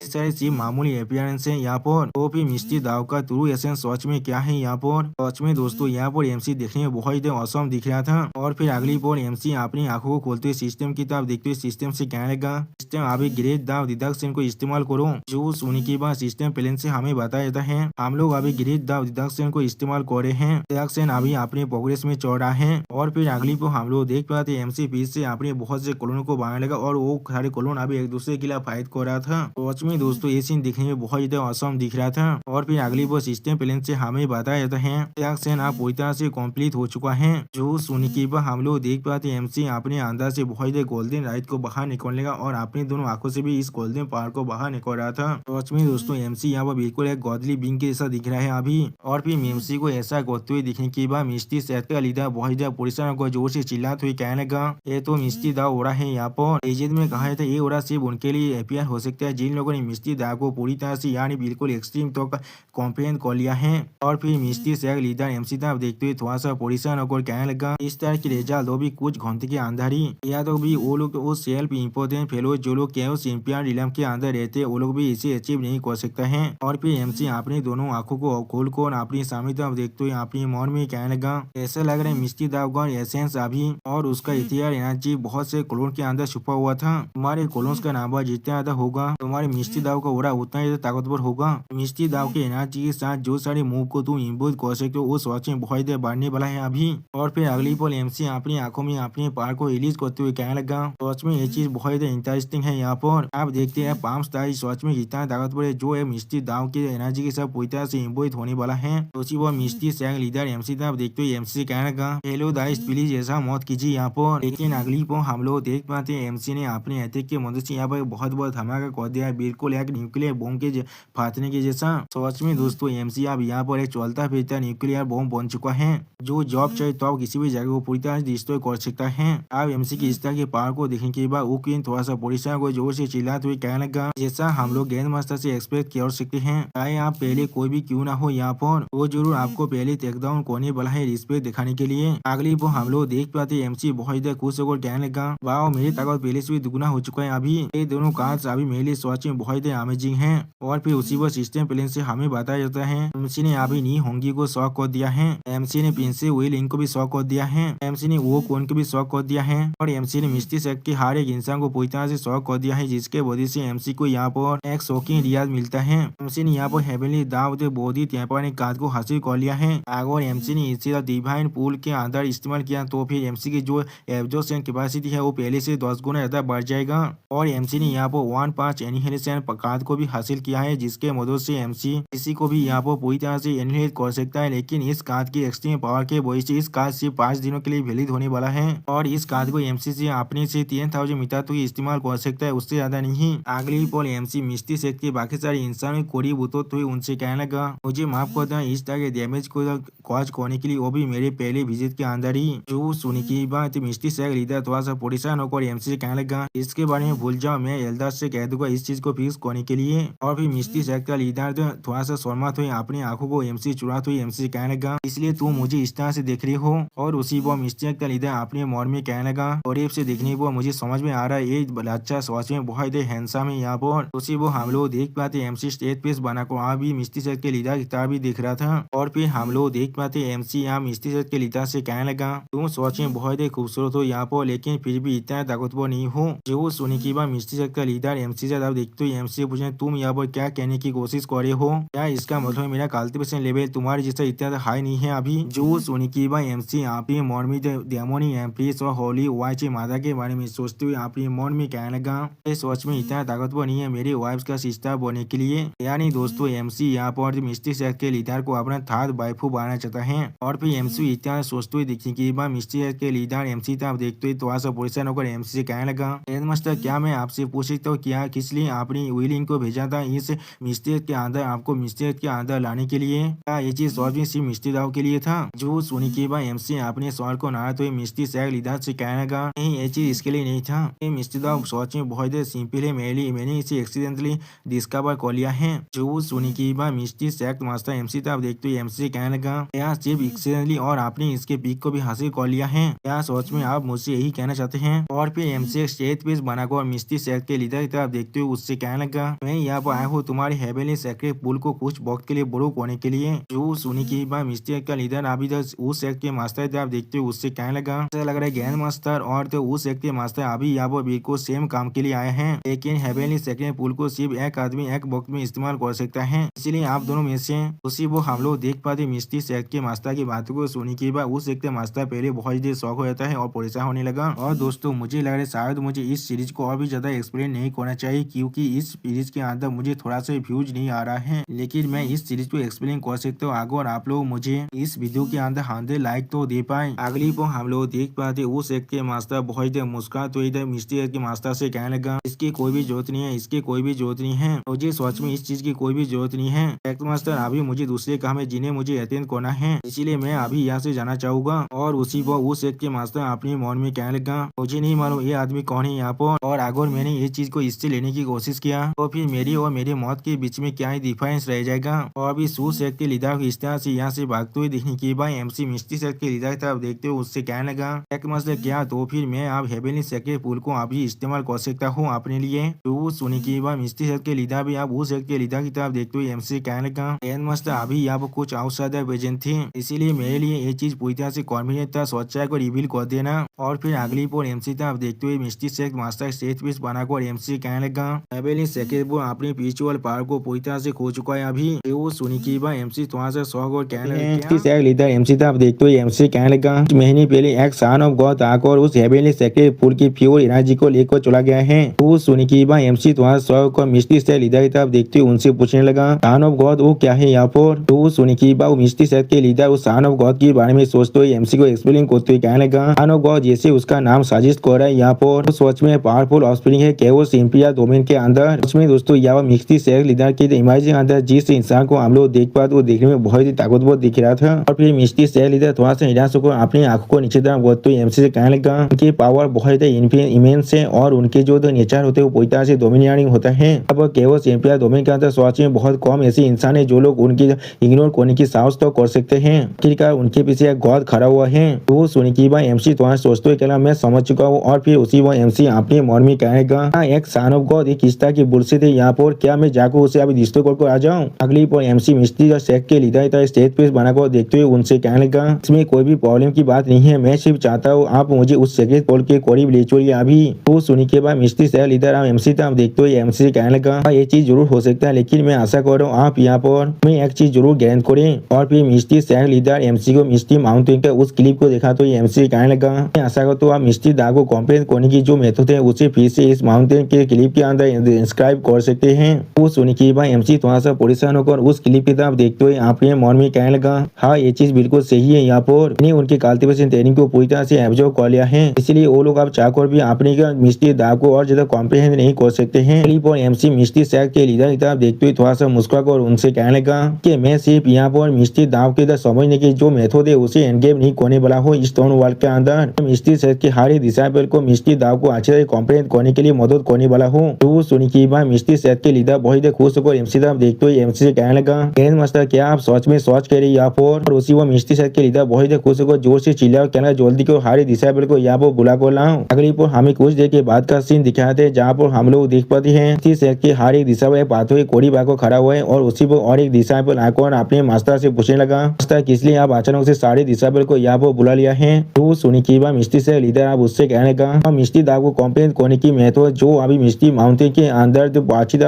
Speaker 1: इस तरह से मामूली अपीयरेंस है यहाँ पर तो भी मिस्टी दाव का ट्रू एसेंस सच में क्या है यहाँ पर? सच में दोस्तों यहाँ पर एमसी देखने में बहुत ही औसम दिख रहा था। और फिर अगली बार एमसी अपनी आंखों को खोलते हुए सिस्टम की तरफ देखते हुए सिस्टम से कहने लगा, सिस्टम अभी ग्रेट दाव डिडक्शन को इस्तेमाल करो। जो सुनने के बाद सिस्टम प्लेन से हमें बताया जाता है हम लोग अभी ग्रेट दाव डिडक्शन को इस्तेमाल कर रहे हैं। डिडक्शन अभी अपने प्रोग्रेस में चल रहा है। और फिर अगली को हम लोग देख पाते एमसी फिर से अपने बहुत से कॉलोनों को बनाने लगा और वो सारे कॉलोन अभी एक दूसरे के खिलाफ फाइट कर रहा था। सच में दोस्तों ये सीन दिखने में बहुत ज्यादा औसम दिख रहा था। और फिर अगली वो सिस्टम प्लेन से हमें बताया जाता है डिडक्शन अब पूरी तरह से कंप्लीट हो चुका है। जो सुनने के बाद हम लोग देख पाते एमसी अपने अंदर से बहुत ज्यादा गोल्डन लाइट को बाहर निकलने लगा और अपनी दोनों आंखों से भी इस गोल्डन पावर को बाहर निकल रहा था। सच में दोस्तों एमसी यहाँ पर बिल्कुल एक गॉडली बींग के जैसा दिख रहा है अभी। और फिर एमसी को ऐसा करते हुए दिखने के बाद मिस्टी सेट का लीडर बहुत ज्यादा परेशान को जोर से चिल्लाते हुए कहने लगा, ये तो मिस्टी दा ओरा है यहाँ पर। एजेंट में कहा था ये ओरा सिर्फ उनके लिए अपियर हो सकता है जिन लोगों ने मिस्टी दा को पूरी तरह से यानी बिल्कुल एक्सट्रीम तो कॉम्प्रिहेंड कर लिया है। और फिर मिस्टी सेट लीडर एमसी तरफ देखते हुए थोड़ा सा परेशान होकर कहने लगा, इस तरह की रिजल्ट भी कुछ घंटे के अंदर ही या तो भी वो लोग वो सेल्फ इम्पोर्टेंट फेलो जो लोग केवल इम्पियर रिलम के अंदर रहते हैं वो लोग भी इसे अचीव नहीं कर सकते हैं। और फिर एमसी अपनी दोनों आंखों को खोल कर अपनी सामने तरफ देखते हुए अपनी मन में कहने लगा, ऐसा लग रहा है मिस्टी दा का एसेंस अभी और उसका इतिहास एनर्जी बहुत से क्लोन के अंदर छुपा हुआ था। तुम्हारे क्लोन्स का नंबर जितना ज्यादा होगा तुम्हारे मिस्टी दाव का ओरा उतना ही ताकतवर होगा। मिस्टी दाव के एनर्जी के साथ जो सारे मूव को तुम इम्पोज कर सकते हो वो सच में बहुत देर बढ़ने वाला है अभी। और फिर अगली पल एमसी अपनी आंखों में अपने पार को रिलीज करते हुए कहने लगा, सच में ये चीज बहुत इंटरेस्टिंग है यहाँ पर। आप देखते हैं पाम स्टाइल सच में कितना ताकतवर है जो है मिस्टी दाव के एनर्जी के साथ पूरी तरह से इम्पोज होने वाला है। तो वो मिस्टी सैंग लीडर एमसी तरफ देखते हुए एमसी से कहने लगा, हेलो दाइस प्लीज ऐसा मत कीजिए यहाँ पर। लेकिन अगली पल हम लोग देख पाते हैं एमसी ने अपने अटैक की मदद से यहाँ पर बहुत बड़ा धमाका कर दिया है बिल्कुल एक न्यूक्लियर बम के फाटने के जैसा। सच में दोस्तों एमसी अब यहाँ पर एक चलता फिरता न्यूक्लियर बम बन चुका है जो जॉब चाहे तो किसी भी जगह को पूरी तरह से डिस्ट्रॉय कर सकता है। अब एमसी की इस तरह के पावर को देखने के बाद वो क्वीन थोड़ा सा परेशान को जोर से चिल्लाते हुए कहने लगा, जैसा हम लोग गेंद मास्टर से एक्सपेक्ट कर सकते हैं चाहे आप पहले कोई भी क्यों ना हो यहाँ पर वो जरूर आपको पहले टेकडाउन करने वाला है रिस्पेक्ट दिखाने के लिए। अगली वो हम लोग देख पाते एमसी बहुत ज्यादा खुश होकर कहने लगा, वाह मेरी ताकत पहले से भी दुगुना हो चुका है अभी। ये दोनों कार्ड्स अभी मेरे लिए सच में बहुत ज्यादा अमेजिंग है। और फिर उसी वो सिस्टम प्लेन से हमें बताया जाता है एमसी ने अभी नी होंगी को शॉक कर दिया है। एमसी ने से वही लिंक को भी शॉक कर दिया है। एमसी ने वो कौन को भी शॉक कर दिया है और एमसी ने मिस्टी सेट के हर एक इंसान को पूरी तरह से शॉक कर दिया है, जिसके वजह से एमसी को यहाँ पर एक शॉकिंग रियाज मिलता है। एमसी ने यहाँ पर हेवनली दावत बोधित यहाँ पर कार्ड को हासिल कर लिया है। अगर एमसी ने इसी डिवाइन पूल के अंदर इस्तेमाल किया तो फिर एमसी की जो एब्जॉर्प्शन कैपेसिटी है वो पहले से 10 गुना ज्यादा बढ़ जाएगा और एमसी ने यहाँ पर 1/5 एनिहिलेशन कार्ड को भी हासिल किया है, जिसके मदद से एमसी किसी को भी यहाँ पर पूरी तरह से एनिहिलेट कर सकता है। लेकिन इस कार्ड की एक्सट्रीम पावर के वजह से इस कार्ड सिर्फ 5 दिनों के लिए वैलिड होने वाला है और इस कार्ड को एमसी से अपने से 3000 मीटर तक इस्तेमाल कर सकता है, उससे ज्यादा नहीं। अगले ही पल एमसी मिस्टी सेट के बाकी सारे इंसानों के करीब उतरते हुए उनसे कहने लगा, मुझे माफ कर दें इस तरह के डैमेज को कॉज करने के लिए, वो भी मेरे पहले विजिट के अंदर ही। जो सुनी की बात मिस्टी सेट लीडर थोड़ा सा परेशान होकर एमसी से कहने लगा, इसके बारे में भूल जाओ, मैं एल्डर से कह दूंगा इस चीज को फिक्स करने के लिए। और फिर मिस्टी सेट का लीडर थोड़ा सा शर्माते हुए अपनी आंखों को एमसी चुराते हुए एमसी कहने लगा, इसलिए तुम मुझे इस तरह से देख रही हो। और उसी वो मिस्टी सेट का लीडर अपने मन में कहने लगा, करीब से देखने पर मुझे समझ में आ रहा है ये बच्चा सच में बहुत ही हैंडसम है। यहाँ पर उसी वो हम लोग देख पाते एमसी स्टेज पे बनाकर वहाँ भी मिस्टी सेट के लीडर की तरह भी दिख रहा था। और फिर हम लोग देख पाते एमसी यहाँ मिस्टी सेट के लीडर से कहने लगा, तुम सच में बहुत ही खूबसूरत हो यहाँ पर, लेकिन फिर भी इतना ताकतवर नहीं हो। जो सुनी की बात मिस्टी सेट का लीडर एमसी से देखते हुए एमसी से पूछे, तुम यहाँ पर क्या कहने की कोशिश कर रहे हो? क्या इसका मतलब मेरा कल्टीवेशन लेवल तुम्हारे जैसा इतना हाई नहीं है अभी? जो सुनी की बात एमसी आपके मन में डेमोनी एम्प्रेस और होली वाइफ माता के बारे में सोचते हुए आपके मन में कहने लगा, सोच में इतना ताकतवर नहीं है मेरी वाइफ का सिस्टर बनने के लिए। यानी दोस्तों एमसी यहाँ पर मिस्टी सेट के लीडर को अपना थर्ड वाइफ बनाना चाहता है। और फिर एमसी इतना सोचते हुए देखने की बात मिस्टी सेट के लीडर एमसी तक देखते हुए थोड़ा सा परेशान होकर एमसी से कहने लगा, हेडमास्टर क्या मैं आपसे पूछ सकता हूँ क्या किस लिए आपने विलिंग को भेजा था इस मिस्टी सेट के अंदर आपको मिस्टी सेट के अंदर लाने के लिए? क्या ये चीज सच में सिर्फ मिस्टी दाव के लिए था? जो सुनी की बात एमसी अपने सवाल को नाराज हुए मिस्टी सेट लीडर से कहने लगा, नहीं ये चीज इसके लिए नहीं था, ये मिस्टी दाव सच में बहुत सिंपल है, मैंने इसे एक्सीडेंटली डिस्कवर कर लिया है। जो सुनी की बात मिस्टी सेट मास्टर एमसी तक देखते हुए एमसी कहने लगा, यह सिर्फ एक्सीडेंटली और आपने इसके पिक को भी हासिल कर लिया है, क्या सच में आप मुझसे यही कहना चाहते हैं? और फिर एमसी स्टेज पेज बनाकर मिस्टी सेट के लीडर की तरफ देखते हुए उससे कहने लगा, मैं यहाँ पर आया हूँ तुम्हारे हेवनली सेक्रेट पूल को कुछ वक्त के लिए ब्रो करने के लिए। जो सुनी की बात मिस्टी सेट का लीडर अभी उस सेट के मास्टर की तरफ देखते हुए उससे कहने लगा, ऐसा लग रहा है ग्रैंड मास्टर और तो उस सेट के मास्टर अभी यहाँ पर बिल्कुल सेम काम के लिए आए हैं, लेकिन हेवनली सेक्रेट पूल को सिर्फ एक आदमी एक वक्त में इस्तेमाल कर सकता है, इसलिए आप दोनों में से उसी वो हम लोग देख पाते मिस्टी सेट के मास्टर की बातों को सुनी की बात उस सेट के मास्टर पहले बहुत देर शौक हो जाता है और परेशान होने लगा। और दोस्तों मुझे लग रहा है शायद मुझे इस सीरीज को और भी ज्यादा एक्सप्लेन नहीं करना चाहिए, क्योंकि इस सीरीज के अंदर मुझे थोड़ा सा व्यूज नहीं आ रहा है, लेकिन मैं इस सीरीज को एक्सप्लेन कर सकता हूँ अगर आप लोग मुझे इस वीडियो के अंदर 100 लाइक तो दे पाए। अगली पर हम लोग देख पाते उस सेट के मास्टर बहुत मुस्कुरा तो इधर मिस्टी सेट के मास्टर से कहने लगा, इसकी कोई भी जरूरत नहीं है, इसकी कोई भी जरूरत नहीं है, मुझे सच में इस चीज की कोई भी जरूरत नहीं है। सेट मास्टर अभी मुझे दूसरे काम है जिन्हें मुझे अटेंड करना है, इसीलिए मैं अभी यहाँ से जाना चाहूंगा। और उसी पर उस सेट के मास्टर अपने मन में कहने लगा, मुझे नहीं मालूम ये आदमी कौन है यहाँ पर, और अगर मैंने ये चीज को इससे लेने की कोशिश किया तो फिर मेरी और मेरे मौत के बीच में क्या ही डिफरेंस रह जाएगा। और अभी सू सेट के लीडर को इस तरह से यहाँ से भागते हुए देखने की बात एमसी मिस्टी सेट के लीडर की तरफ देखते हुए उससे कहने लगा, एक मसला क्या तो फिर मैं आप हेवनली सेक्रेट पूल को अभी इस्तेमाल कर सकता हूँ अपने लिए। तो सुनी की बात मिस्टी सेट के लीडर भी आप उस सेट के लीडर की तरफ देखते हुए एमसी कहने लगा, हेडमास्टर अभी यहाँ पर कुछ आउटसाइडर प्रेजेंट थे, इसीलिए मेरे लिए ये चीज पूरी तरह से कॉन्फिडेंट था, सच्चाई को रिवील कर देना। और फिर अगली पर एमसी तरफ देखते हुए मिस्टी सेट मास्टर स्टेज पीस बनाकर एमसी कहने लगा, हेवनली सेक्रेट पूल अपने स्पिरिचुअल पावर को पूरी तरह से खो चुका है अभी। वो सुनी की बात एमसी थोड़ा सा शौक और कहने लगा, लीडर एमसी तरफ देखते हुए एमसी कहने लगा, महीने पहले एक सन ऑफ गॉड आकर उस हेवनली सेक्रेट पूल की प्योर एनर्जी को लेकर चला गया है। वो सुनी की बात एमसी थोड़ा शौक और मिस्टी सेट लीडर की तरफ देखते हुए उनसे पूछने लगा, सन ऑफ गॉड वो क्या है यहाँ पर? तो सुनी की बात मिस्टी सेट के लीडर उस सन ऑफ गॉड के बारे में सोचते हुए एमसी को एक्सप्लेन करते हुए कहने लगा, सन ऑफ गॉड जैसे उसका नाम साजिश कर रहा है यहाँ पर सच में पावरफुल ऑफस्प्रिंग है केवल सिंपिया डोमेन के अंदर। उसमें दोस्तों यहाँ मिस्टी सेट लीडर के इमेज के अंदर जिस इंसान को हम लोग देख पाते वो देखने में बहुत ही ताकतवर दिख रहा था। और फिर मिस्टी सेट लीडर थोड़ा सा निराश होकर अपनी आंखों को नीचे तरफ करते हुए एमसी से कहने लगा, उनकी पावर बहुत इमेंस है और उनके जो नेचर होते हैं वो पूरी तरह से डोमिनियरिंग होता है। अब केवल सिंपिया डोमेन के अंदर सच में बहुत कम ऐसे इंसान है जो लोग उनकी इग्नोर करने की साहस तो कर सकते हैं, आखिरकार उनके पीछे एक गॉड खड़ा हुआ है। तो सुनी की बात एमसी थोड़ा सोचते हुए कहला, मैं समझ चुका हूँ। और फिर उसी वो एमसी अपने मन में कहेगा, एक सन ऑफ गॉड एक किस्ता की बुलशिट है यहाँ पर, क्या मैं जाकर उसे अभी डिस्ट्रॉय करके आ जाऊँ? अगली पर एमसी मिस्टी और सेट के लीडर स्टेज पे बनाकर देखते हुए उनसे कहने लगा, इसमें कोई भी प्रॉब्लम की बात नहीं है, मैं सिर्फ चाहता हूँ आप मुझे उस सेक्रेट पोल के करीब ले चलिए अभी। तो सुनने के बाद मिस्ट्री शहर लीडर आप एमसी था, आप देखते हो एमसी से कहने लगा, ये चीज जरूर हो सकता है, लेकिन मैं आशा कर रहा हूँ आप यहाँ पर मैं एक चीज जरूर गारंटी करें। और फिर मिस्ट्री शहर लीडर एमसी को मिस्ट्री माउंटेन का उस क्लिप को देखा तो एमसी कहने लगा, मैं आशा करता हूँ आप मिस्ट्री दा को कंप्लेन करने की जो मेथड है उसे फिर से इस माउंटेन के क्लिप के अंदर इंस्क्राइब कर सकते हैं। वो सुनने के बाद एमसी थोड़ा सा परेशान होकर उस क्लिप की तरफ देखते हुए आप मन में कहने लगा, हाँ ये चीज बिल्कुल सही है, यहाँ पर उनके कल्टीवेशन ट्रेनिंग को पूरी तरह से एब्जॉर्ब कर लिया है, इसलिए वो लोग अब चाहकर भी अपने मिस्ट्री दा को और ज्यादा कॉम्प्रिहेंड नहीं कर सकते हैं। क्लिप और एमसी मिस्ट्री शहर के लीडर की तरफ देखते हुए थोड़ा सा मुस्कुराकर उनसे कहने लगा कि मैं सिर्फ यहाँ पर मिस्ट्री दाव के अंदर समझने की जो मेथड है उसे एंगेज नहीं करने वाला हूँ इस स्टोन वॉल के अंदर। मिस्ट्री शहर के हर एक डिसाइपल को मिस्ट्री दाव को अच्छे से कॉम्प्रिहेंड करने के लिए मदद करने वाला हूँ। तो सुनी की बात मिस्ट्री शहर के लीडर बहुत खुश होकर एमसी तरफ देखते हुए एमसी से कहने लगा, ग्रैंड मास्टर क्या आप सच में सोच कर यहाँ पर? और उसी वो मिस्ट्री शहर के लीडर बहुत खुश होकर जोर से चिल्ला कहना, जल्दी को हर डिसाइपल को यहाँ पर बुला कर लाओ। अगली पर हमें कुछ देर के बाद का सीन दिखाया थे जहाँ पर हम लोग देख पाते हैं शहर के हर एक डिसाइपल पाथवे कोड़ी बाको खड़ा हुआ है और उसी पर और एक डिसाइपल आकर अपने मास्टर से पूछने लगा, मास्टर किस लिए आप अचानक से सारे डिसाइपल को यहाँ पर बुला लिया है? तो सुनी की बात मिस्ट्री शहर लीडर आप उससे कहने लगा, मिस्ट्री दा को कंप्लेन करने की मेथड जो अभी मिस्ट्री माउंटेन के अंदर जो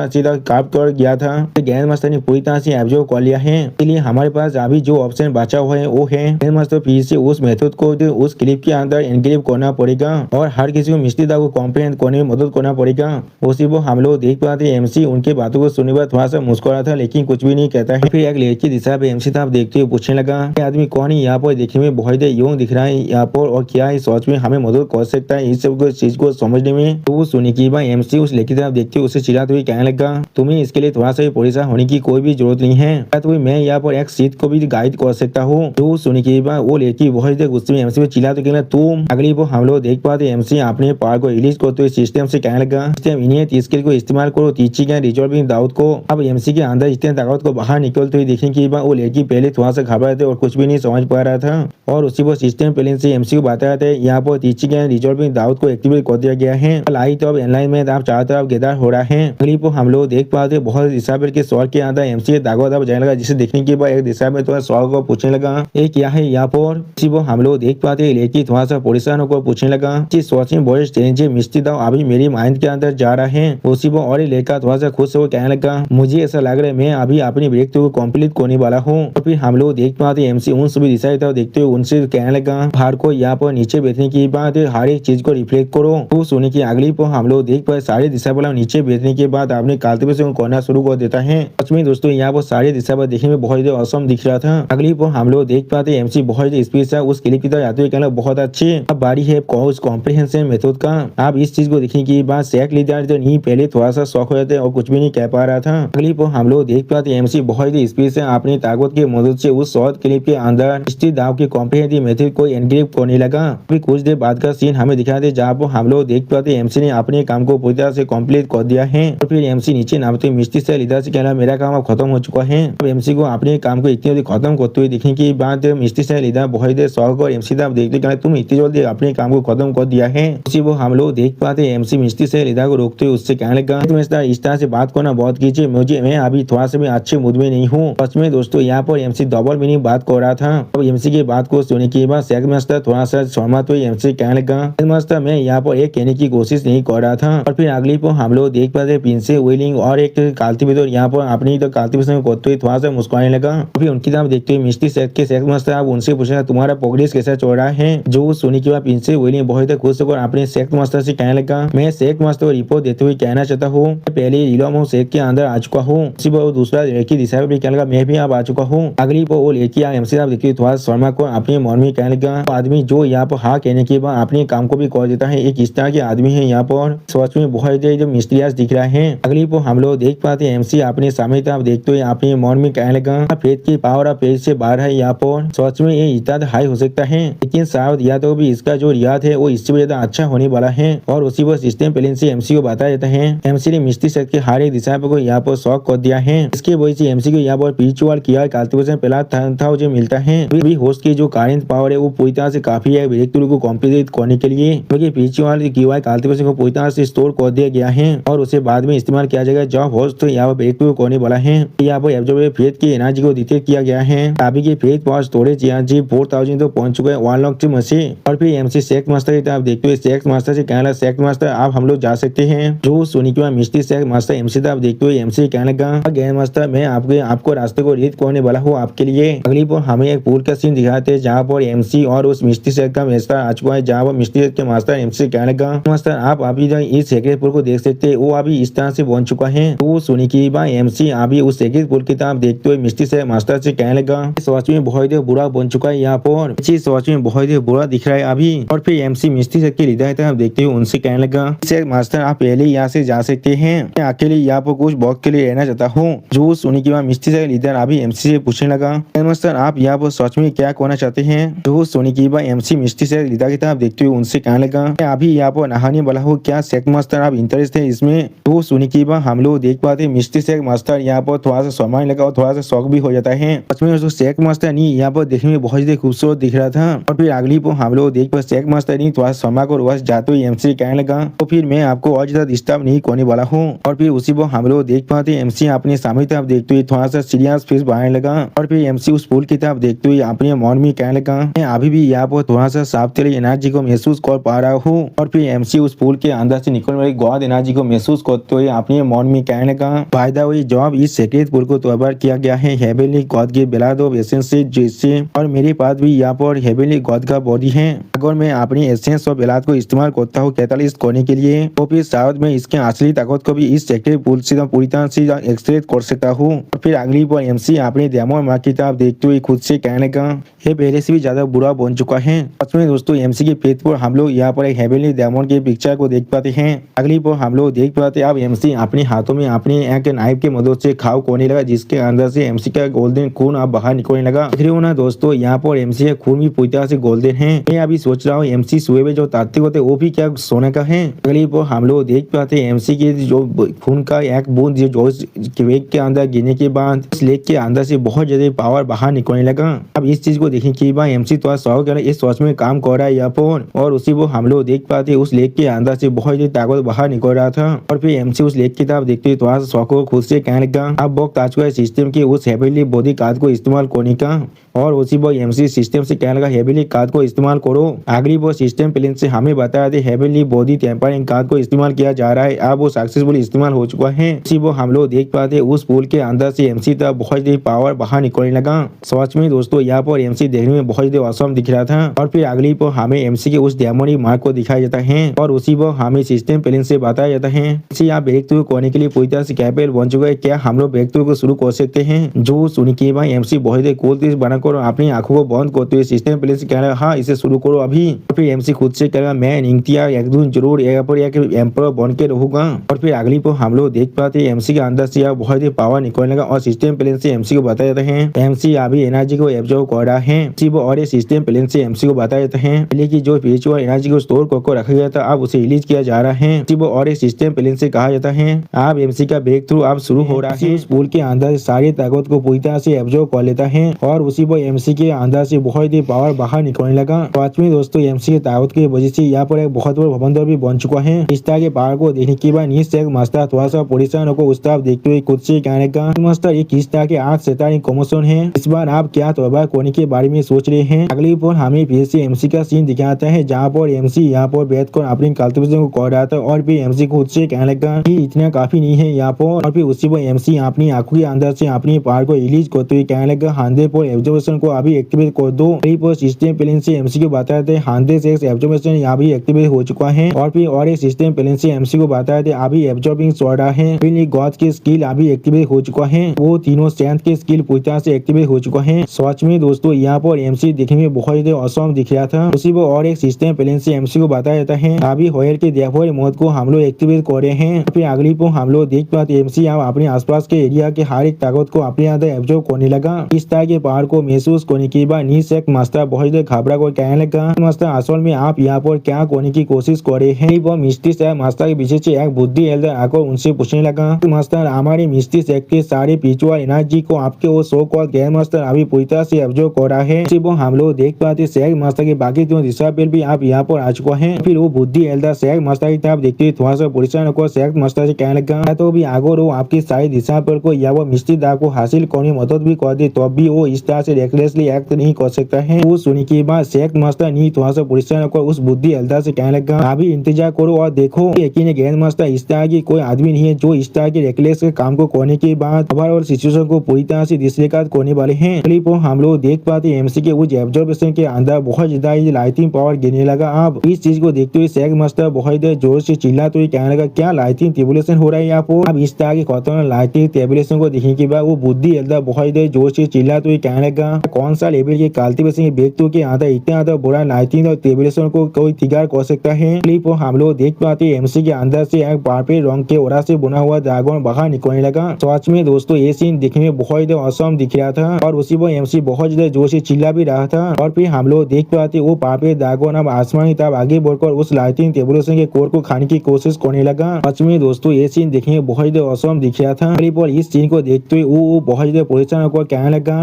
Speaker 1: सीधा काट कर गया था ग्रैंड मास्टर ने पूरी तरह से एब्जॉर्ब कर लिया है, इसलिए हमारे पास अभी जो ऑप्शन बचा हुआ है वो है ग्रैंड मास्टर फिर से उस मेथड को उस क्लिप के अंदर एनक्रिप्ट करना पड़ेगा और हर किसी को मिस्ट्री दा को कंप्लेन करने में मदद करना पड़ेगा। उसी वो हम लोग देख पाते एमसी उनके बातों को सुनने बाद थोड़ा सा मुस्कुरा था लेकिन कुछ भी नहीं कहता है। फिर एक लड़की दिशा पे एमसी था देखते हुए पूछने लगा, आदमी कौन है यहाँ पर देखने में बहुत यूं दिख रहा है यहाँ पर और क्या है सोच में हमें मदद कर सकता है इस सब चीज को समझने में? तो सुनी की बात एमसी उस लड़की तरफ देखते हुए उसे चिल्लाते हुए कहने लगा, तुम्हें इसके लिए थोड़ा सा भी परेशान होने की कोई भी जरूरत नहीं है, तो मैं यहाँ पर एक सीट को भी गाइड कर सकता हूँ। तो सुनी की बात वो लड़की बहुत गुस्से में एमसी पे चिल्लाते कहना, तुम अगली वो हम लोग देख पाते एमसी अपने पावर को रिलीज करते हुए सिस्टम से कहने लगा, सिस्टम इन्हें स्किल को इस्तेमाल करो टीचिंग एंड रिजॉल्विंग डाउट को। अब एमसी के अंदर इतने ताकत को बाहर निकलते हुए देखने की बात वो लड़की पहले थोड़ा सा घबरा थे और कुछ भी नहीं समझ पा रहा था और उसी वो सिस्टम प्लेन से एमसी को बताया था यहाँ पर टीचिंग एंड रिजॉल्विंग डाउट को एक्टिवेट कर दिया गया है। लाइट अब एनलाइनमेंट आप चारों तरफ गेदार हो रहा है। अगली वो हम लोग देख पाते बहुत डिसाइबल के सवाल के अंदर एमसी दागो दाब जाने लगा, जिसे देखने के बाद एक डिसाइबल थोड़ा सवाल को पूछने लगा, ये क्या है यहाँ पर? इसी वो हम लोग देख पाते लड़की थोड़ा सा परेशान होकर पूछने लगा, सोचिंग बड़े स्ट्रेंज मिस्ट्री दाव अभी मेरी माइंड के अंदर जा रहा है। उसी वो और लड़का थोड़ा सा खुश होकर कहने लगा, मुझे ऐसा लग रहा है मैं अभी अपनी ब्रेक थ्रू को कंप्लीट करने वाला हूँ। और फिर हम लोग देख पाते एमसी उन सभी डिसाइड देखते हुए उनसे कहने लगा, बाहर को यहाँ पर नीचे बैठने की बात हर एक चीज को रिफ्लेक्ट करो। तो सुनने की अगली पर हम लोग देख पाए सारे दिशा वाला नीचे बैठने के बाद अपने कल्टीवेशन करना शुरू कर देता है। सच में दोस्तों यहाँ पर सारे दिशा पर देखने में बहुत औसम दिख रहा था। अगली पर हम लोग देख पाते एमसी बहुत स्पीड से उस क्लिप की तरफ आते हुए कहना, बहुत अच्छे, अब बारी है कॉज कॉम्प्रिहेंशन मेथड का। आप इस चीज को देखने की बात सेक लीडर जो नहीं पहले थोड़ा सा शौक हो जाते और कुछ भी नहीं कह पा रहा था। अगली पर हम लोग देख पाते एमसी बहुत स्पीड से अपनी ताकत की मदद से उस शॉर्ट क्लिप के अंदर मिस्ट्री दाव के कॉम्प्रिहेंसिव मेथड को एनक्रिप्ट करने लगा। फिर कुछ देर बाद का सीन हमें दिखा दे जहाँ पर हम लोग देख पाते एमसी ने अपने काम को पूरी तरह से कंप्लीट कर दिया है। और फिर एमसी नीचे नामते मिस्ट्री से लीडर से कहना, मेरा काम अब खत्म हो चुका है। अब एमसी को अपने काम को इतनी जल्दी खत्म करते हुए देखने की बात मिस्ट्री से लीडर बहुत देर शौक और एमसी तब देखते कहना, तुम इतनी जल्दी अपने काम को खत्म कर दिया है। उसी वो हम लोग देख पाते एमसी मिस्ट्री से लीडर को रोकते हुए उससे कहने लगा, तुम इस तरह से बात करना बहुत कीजिए, मुझे मैं अभी थोड़ा सा भी अच्छे मूड में नहीं हूँ। सच में दोस्तों यहाँ पर एमसी डबल मीनिंग बात कर रहा था। अब एमसी की बात को सुनने के बाद सेक मास्टर थोड़ा सा सहमत हुए एमसी कहने लगा, मास्टर मैं यहाँ पर एक कहने की कोशिश नहीं कर रहा था। और फिर अगली पर हम लोग देख पाते पिंसे व्हीलिंग और एक कल्टीवेटर यहाँ पर अपनी तो कल्टीवेशन करते हुए थोड़ा सा मुस्कुराने लगा। फिर उनकी तरफ देखते हुए मिस्ट्री सेक के सेक मास्टर आप उनसे पूछा, तुम्हारा प्रोग्रेस कैसा चल रहा है? जो सुनी के बाद पिंसे व्हीलिंग बहुत खुश होकर अपने सेक मास्टर से कहने लगा, मैं सेक मास्टर को रिपोर्ट देते हुए कहना चाहता हूँ पहले रिलोम सेक के अंदर आ चुका हूँ। उसी पर दूसरा लड़की दिशा भी कहने लगा, मैं भी अब आ चुका हूँ। अगली पर वो लड़की एमसी साहब देखते हुए थोड़ा शर्मा को अपने मन में कहने लगा, आदमी जो यहाँ पर हाँ कहने के बाद अपने काम को भी कर देता है, एक इस तरह के आदमी है यहाँ पर सच में बहुत जो मिस्टीरियस दिख रहा है। अगली पर हम लोग देख पाते हैं एमसी अपने सामने तरफ देखते हुए अपने मन में कहने लगा, फेथ की पावर ऑफ फेथ से बाहर है यहाँ पर, सच में ये इतना हाई हो सकता है, लेकिन शायद या तो भी इसका जो रियाद है वो इससे भी ज्यादा अच्छा होने वाला है। और उसी वो सिस्टम प्लेन से एमसी को बताया जाता है। एमसी ने मिस्ट्री सेट के हर एक दिशा को यहाँ पर शॉक कर दिया है। इसके वजह से एमसी को यहाँ पर स्पिरिचुअल किया कल्टीवेशन पहला था जो मिलता है। भी होस्ट की जो करेंट पावर है वो पूरी तरह से काफी है ब्रेक थ्रू को कंप्लीट करने के लिए, क्योंकि स्पिरिचुअल किया कल्टीवेशन को पूरी तरह से स्टोर कर दिया गया है और उसे बाद में इस्तेमाल किया जाएगा जब होस्ट यहाँ पर ब्रेक थ्रू करने वाला है। यहाँ पर एब्जॉर्ब फेथ की एनर्जी को डिटेक्ट किया गया है। अभी के फेथ 8 पावर स्टोरेज यहाँ जी 4000 तो पहुंच चुका है अनलॉक मशीन। और फिर एमसी सेक्स मास्टर की आप देखते हुए सेक्स मास्टर से कहना सेक्स मास्टर आप हम लोग जा सकते हैं। जो सोनी की मिस्ट्री सेक्स मास्टर एमसी आप देखते हुए एमसी कहने का गेम मास्टर मैं आपको रास्ते को रीड करने वाला हूँ आपके लिए। अगली पर हमें एक पूल का सीन दिखाते हैं जहाँ पर एमसी और उस मिस्ट्री सेक्स का मास्टर आ चुका है, जहाँ पर मिस्ट्री सेक्स के मास्टर एमसी कहने का मास्टर आप अभी इस सेक्रेट पुल को देख सकते हैं, वो अभी इस तरह से बन चुका है। तो सोनी की एमसी अभी उस सेक्रेट पुल की तरफ देखते हुए मिस्ट्री सेक्स मास्टर से कहने लगा सोच में बहुत ही बुरा बन चुका है, यहाँ पर सोच में बहुत ही बुरा दिख रहा है अभी। और फिर एमसी मिस्ट्री सेक्स की लीडर आप देखते हुए उनसे कहने लगा मास्टर आप पहले यहाँ से जा सकते हैं, मैं अकेले यहाँ पर कुछ वक्त के लिए रहना चाहता हूँ। जो सुनी की मिस्ट्री सेक्स लीडर अभी एमसी से पूछने लगा मास्टर आप यहाँ पर सच में क्या करना चाहते हैं। जो सोनी की एमसी मिस्ट्री सेक्स लीडर की तरफ देखते हुए उनसे कहने लगा मैं अभी यहाँ पर नहाने वाला हूँ, क्या सेक्स मास्टर आप इंटरेस्ट है इसमें। तो सोनी की हम लोग देख पाते मिस्ट्री सेक्स मास्टर यहाँ पर थोड़ा सा समय लगा और थोड़ा सा शौक भी हो जाता है। सच में सेक्स मास्टर नहीं यहाँ पर देखने में बहुत ही खूबसूरत दिख रहा था। और फिर अगली पर हम लोग देख पाते सेक्स मास्टर नहीं थोड़ा समय को वापस जाते हुए एमसी कहने लगा तो फिर मैं आपको और ज्यादा डिस्टर्ब नहीं करने वाला हूँ। और फिर उसी पर हम लोग देख पाते एमसी अपने सामने तरफ देखते हुए थोड़ा सा सीरियस फेस बनाने लगा। और फिर एमसी उस पुल की तरफ देखते हुए अपने मन में कहने लगा मैं अभी भी यहाँ पर थोड़ा सा साफ तेरी एनर्जी को महसूस कर पा रहा हूँ। और फिर एमसी उस पुल के अंदर से निकलने वाली गॉड एनर्जी को महसूस करते हुए अपने मन में कहने लगा फायदा हुई जब इस सेक्रेट पुल को तैयार किया गया है हेवनली गॉड के ब्लड ऑफ एसेंस से जैसे, और मेरे पास भी यहाँ पर हेवनली गॉड का बॉडी है। अगर मैं अपनी एसेंस और ब्लड को इस्तेमाल करता हूँ कैटालिस्ट करने के लिए तो फिर शायद मैं इसके असली ताकत को भी इस सेक्रेट पुल से पूरी तरह से एक्सट्रैक्ट कर सकता हूँ। और फिर अगली बार एमसी अपने डेमो माँ की तरफ देखते हुए खुद से कहने का ये पहले से भी ज्यादा बुरा बन चुका है। सच में दोस्तों एमसी के पेज पर हम लोग यहाँ पर एक हेवनली डेमन की पिक्चर को देख पाते हैं। अगली बार हम लोग देख पाते अब एमसी अपने हाथों में अपने एक नाइफ की मदद से खाव करने लगा जिसके अंदर से एमसी का गोल्डन खून अब बाहर निकलने लगा। देख रहे हो ना दोस्तों यहाँ पर एमसी का खून भी पूरी तरह से गोल्डन है। मैं अभी सोच रहा हूँ एमसी सुबह में जो तात्विक होते वो भी क्या सोने का है। अगली बार हम लोग देख पाते एमसी की जो खून का एक बूंद जो लेक के अंदर गिरने के बाद इस लेक के अंदर से बहुत ज्यादा पावर बाहर निकलने लगा। अब इस चीज को देखने के बाद एमसी थोड़ा शौक इस सोच में काम कर रहा है यहाँ पर। और उसी को हम लोग देख पाते उस लेक के अंदर से बहुत ज्यादा ताकत बाहर निकल रहा था। और फिर एमसी उस लेक की तरफ देखते हुए थोड़ा सा शौक को खुद से कहने लगा अब वक्त आ चुका है सिस्टम के उस हेवनली बॉडी कार्ड को इस्तेमाल करने का। और उसी वो एमसी सिस्टम से कहने लगा हेवनली कार्ड को इस्तेमाल करो। अगली वो सिस्टम प्लेन से हमें बताया था हेवनली बॉडी टेम्परिंग कार्ड को इस्तेमाल किया जा रहा है, अब वो सक्सेसफुल इस्तेमाल हो चुका है। उसी वो हम लोग देख पाते उस पुल के अंदर से एमसी तक बहुत ज्यादा पावर बाहर निकलने लगा। सच में दोस्तों यहाँ पर एमसी देखने में बहुत ज्यादा औसम दिख रहा था। और फिर अगली पर हमें एमसी के उस डेमोनी मार्क को दिखाया जाता है और उसी पर हमें सिस्टम प्लेन से बताया जाता है यहाँ ब्रेक थ्रू करने के लिए पूरी तरह से कैपेबल बन चुका है, क्या हम लोग ब्रेक थ्रू को शुरू कर सकते हैं। जो सुनी के भाई एमसी बहुत ही कूल चीज बनाकर अपनी आंखों को बंद करते हुए सिस्टम प्लेन से कह रहा है हाँ इसे शुरू करो अभी। फिर एमसी खुद से कह रहा मैं इंतिया एक दिन जरूर यहाँ पर एक एम्पर बन के रहूंगा। और फिर अगली पर हम लोग देख पाते एमसी के अंदर से बहुत ही पावर निकलने लगा और सिस्टम प्लेन से एमसी को बताया जाता है एमसी अभी एनर्जी को एब्जॉर्व कर रहा है। और सिस्टम प्लेन से एमसी को बताया जाता है पहले की जो स्पिरिचुअल एनर्जी को स्टोर कर रखा गया था अब उसे रिलीज किया जा रहा है। और सिस्टम प्लेन से कहा जाता है अब एमसी का ब्रेक थ्रू अब शुरू हो रहा है। उस पुल के अंदर सारी ताकत को पूरी तरह से एब्जॉर्व कर लेता है और उसी पर एमसी के अंदर से बहुत ही पावर बाहर निकलने लगा। पांचवी दोस्तों एमसी की ताकत की वजह से यहाँ पर एक बहुत बड़ा भवन भी बन चुका है। इस तरह के पावर को देखने के बाद नीचे मास्टर थोड़ा सा परेशान को उस तरफ देखते हुए खुद से कहने का मास्टर ये किस तरह के आज शैतानी कमोशन है, इस बार आप क्या तौबा करने के बारे में सोच रहे हैं। अगली पर हमें फिर से एमसी का सीन दिखाता है जहाँ पर एमसी यहाँ पर बैठ कर अपनी कल्टिवेशन को कर रहा था और फिर एमसी खुद से कहने लगा कि इतना काफी नहीं है यहाँ पर। और फिर उसी पर एमसी अपनी आंखों के अंदर से अपनी पावर को रिलीज करते हुए कहने लगा 100 एब्जॉर्प्शन को अभी एक्टिवेट कर दो। सिस्टम प्लेन से एमसी को बताया था 100 एब्जॉर्प्शन यहाँ भी एक्टिवेट हो चुका है। और फिर और एक सिस्टम प्लेन से एमसी को बताया था अभी एब्जॉर्बिंग चल रहा है। फिर गॉड की स्किल अभी एक्टिवेट हो चुका है, वो तीनों स्ट्रेंथ के स्किल पूरी तरह से एक्टिवेट हो चुका है। सच में दोस्तों यहाँ पर एमसी देखने में बहुत ही औसम दिख रहा था। उसी पर और एक सिस्टम प्लेन से एमसी को बताया जाता है अभी होयल के देखो मौत को हम लोग एक्टिवेट कर रहे हैं। फिर अगली पर हम लोग देख पाते एमसी अपने आसपास के एरिया के हर एक ताकत को अपने अंदर एब्जॉर्ब करने लगा। इस तरह के पावर को महसूस करने के बाद नीचे मास्टर बहुत घबरा कर कहने लगा मास्टर असल में आप यहाँ पर क्या करने की कोशिश कर रहे हैं। वो मिस्ट्री से मास्टर के पीछे से एक बुद्धि एल्डर आकर उनसे पूछने लगा मास्टर हमारे मिस्ट्री से के सारे पिछुआ एनर्जी को आपके वो सो कॉल गेम मास्टर अभी पूरी तरह से एब्जॉर्ब कर रहा है। वो हम लोग देख पाते शेख मास्टर के बाकी तीनों डिसाइबल भी आप यहाँ पर आ चुका है। फिर वो बुद्धि एल्डर शेख मास्टर की तरफ देखते थोड़ा सा परेशान होकर शेख मास्टर से कहने लगा तो भी अगर वो आपकी सारी डिसाइबल को या वो मिस्ट्री दा को हासिल करने में मदद भी कर दे तो भी वो इस तरह से रेकलेसली एक्ट नहीं कर सकता है। वो सुनने के बाद शेख मास्टर नी थोड़ा सा परेशान होकर उस बुद्धि एल्डर से कहने लगा, अभी इंतजार करो और देखो। यकीन है ग्रैंड मास्टर इस तरह की कोई आदमी नहीं है जो इस तरह के रेकलेस के काम को करने के बाद ओवरऑल सिचुएशन को पूरी तरह से डिसरिगार्ड करने वाले हैं। क्लिप हम लोग देख पाते एमसी के उस ऑब्जर्वेशन के अंदर बहुत ज्यादा लाइटिंग पावर गिरने लगा। अब इस चीज को देखते हुए शेख मास्टर बहुत जोर से चिल्लाते हुए कहने लगा, क्या लाइटिंग टेबुलेशन हो रहा है यहाँ पर। अब इस तरह के खतरनाक लाइटिंग टेबुलेशन को देखने के बाद वो बुद्धि एल्डर बहुत जोर से चिल्लाते हुए कहने लगा, कौन सा लेवल के कल्टीवेशन व्यक्तियों के अंदर इतना ज्यादा बुरा लाइटिंग और टेबुलेशन को कोई तिगार कर सकता है। क्लिप हम लोग देख पाते एमसी के अंदर से एक पार्पल रंग के ओरा से बुना हुआ ड्रैगन बाहर निकलने लगा। सच में दोस्तों ये सीन दिखने में बहुत औसम दिख रहा था और उसी पर एमसी बहुत ज्यादा जोर से चिल्ला भी रहा था। और फिर हम लोग देख पाते वो पार्पल ड्रैगन अब आसमान की तरफ आगे बढ़कर उस लाइटिंग टेबुलेशन के कोर को खाने की कोशिश करने लगा। सच में दोस्तों ये सीन देखने में बहुत औसम दिख रहा था। और इस सीन को देखते हुए वो बहुत ज्यादा परेशान होकर कहने लगा,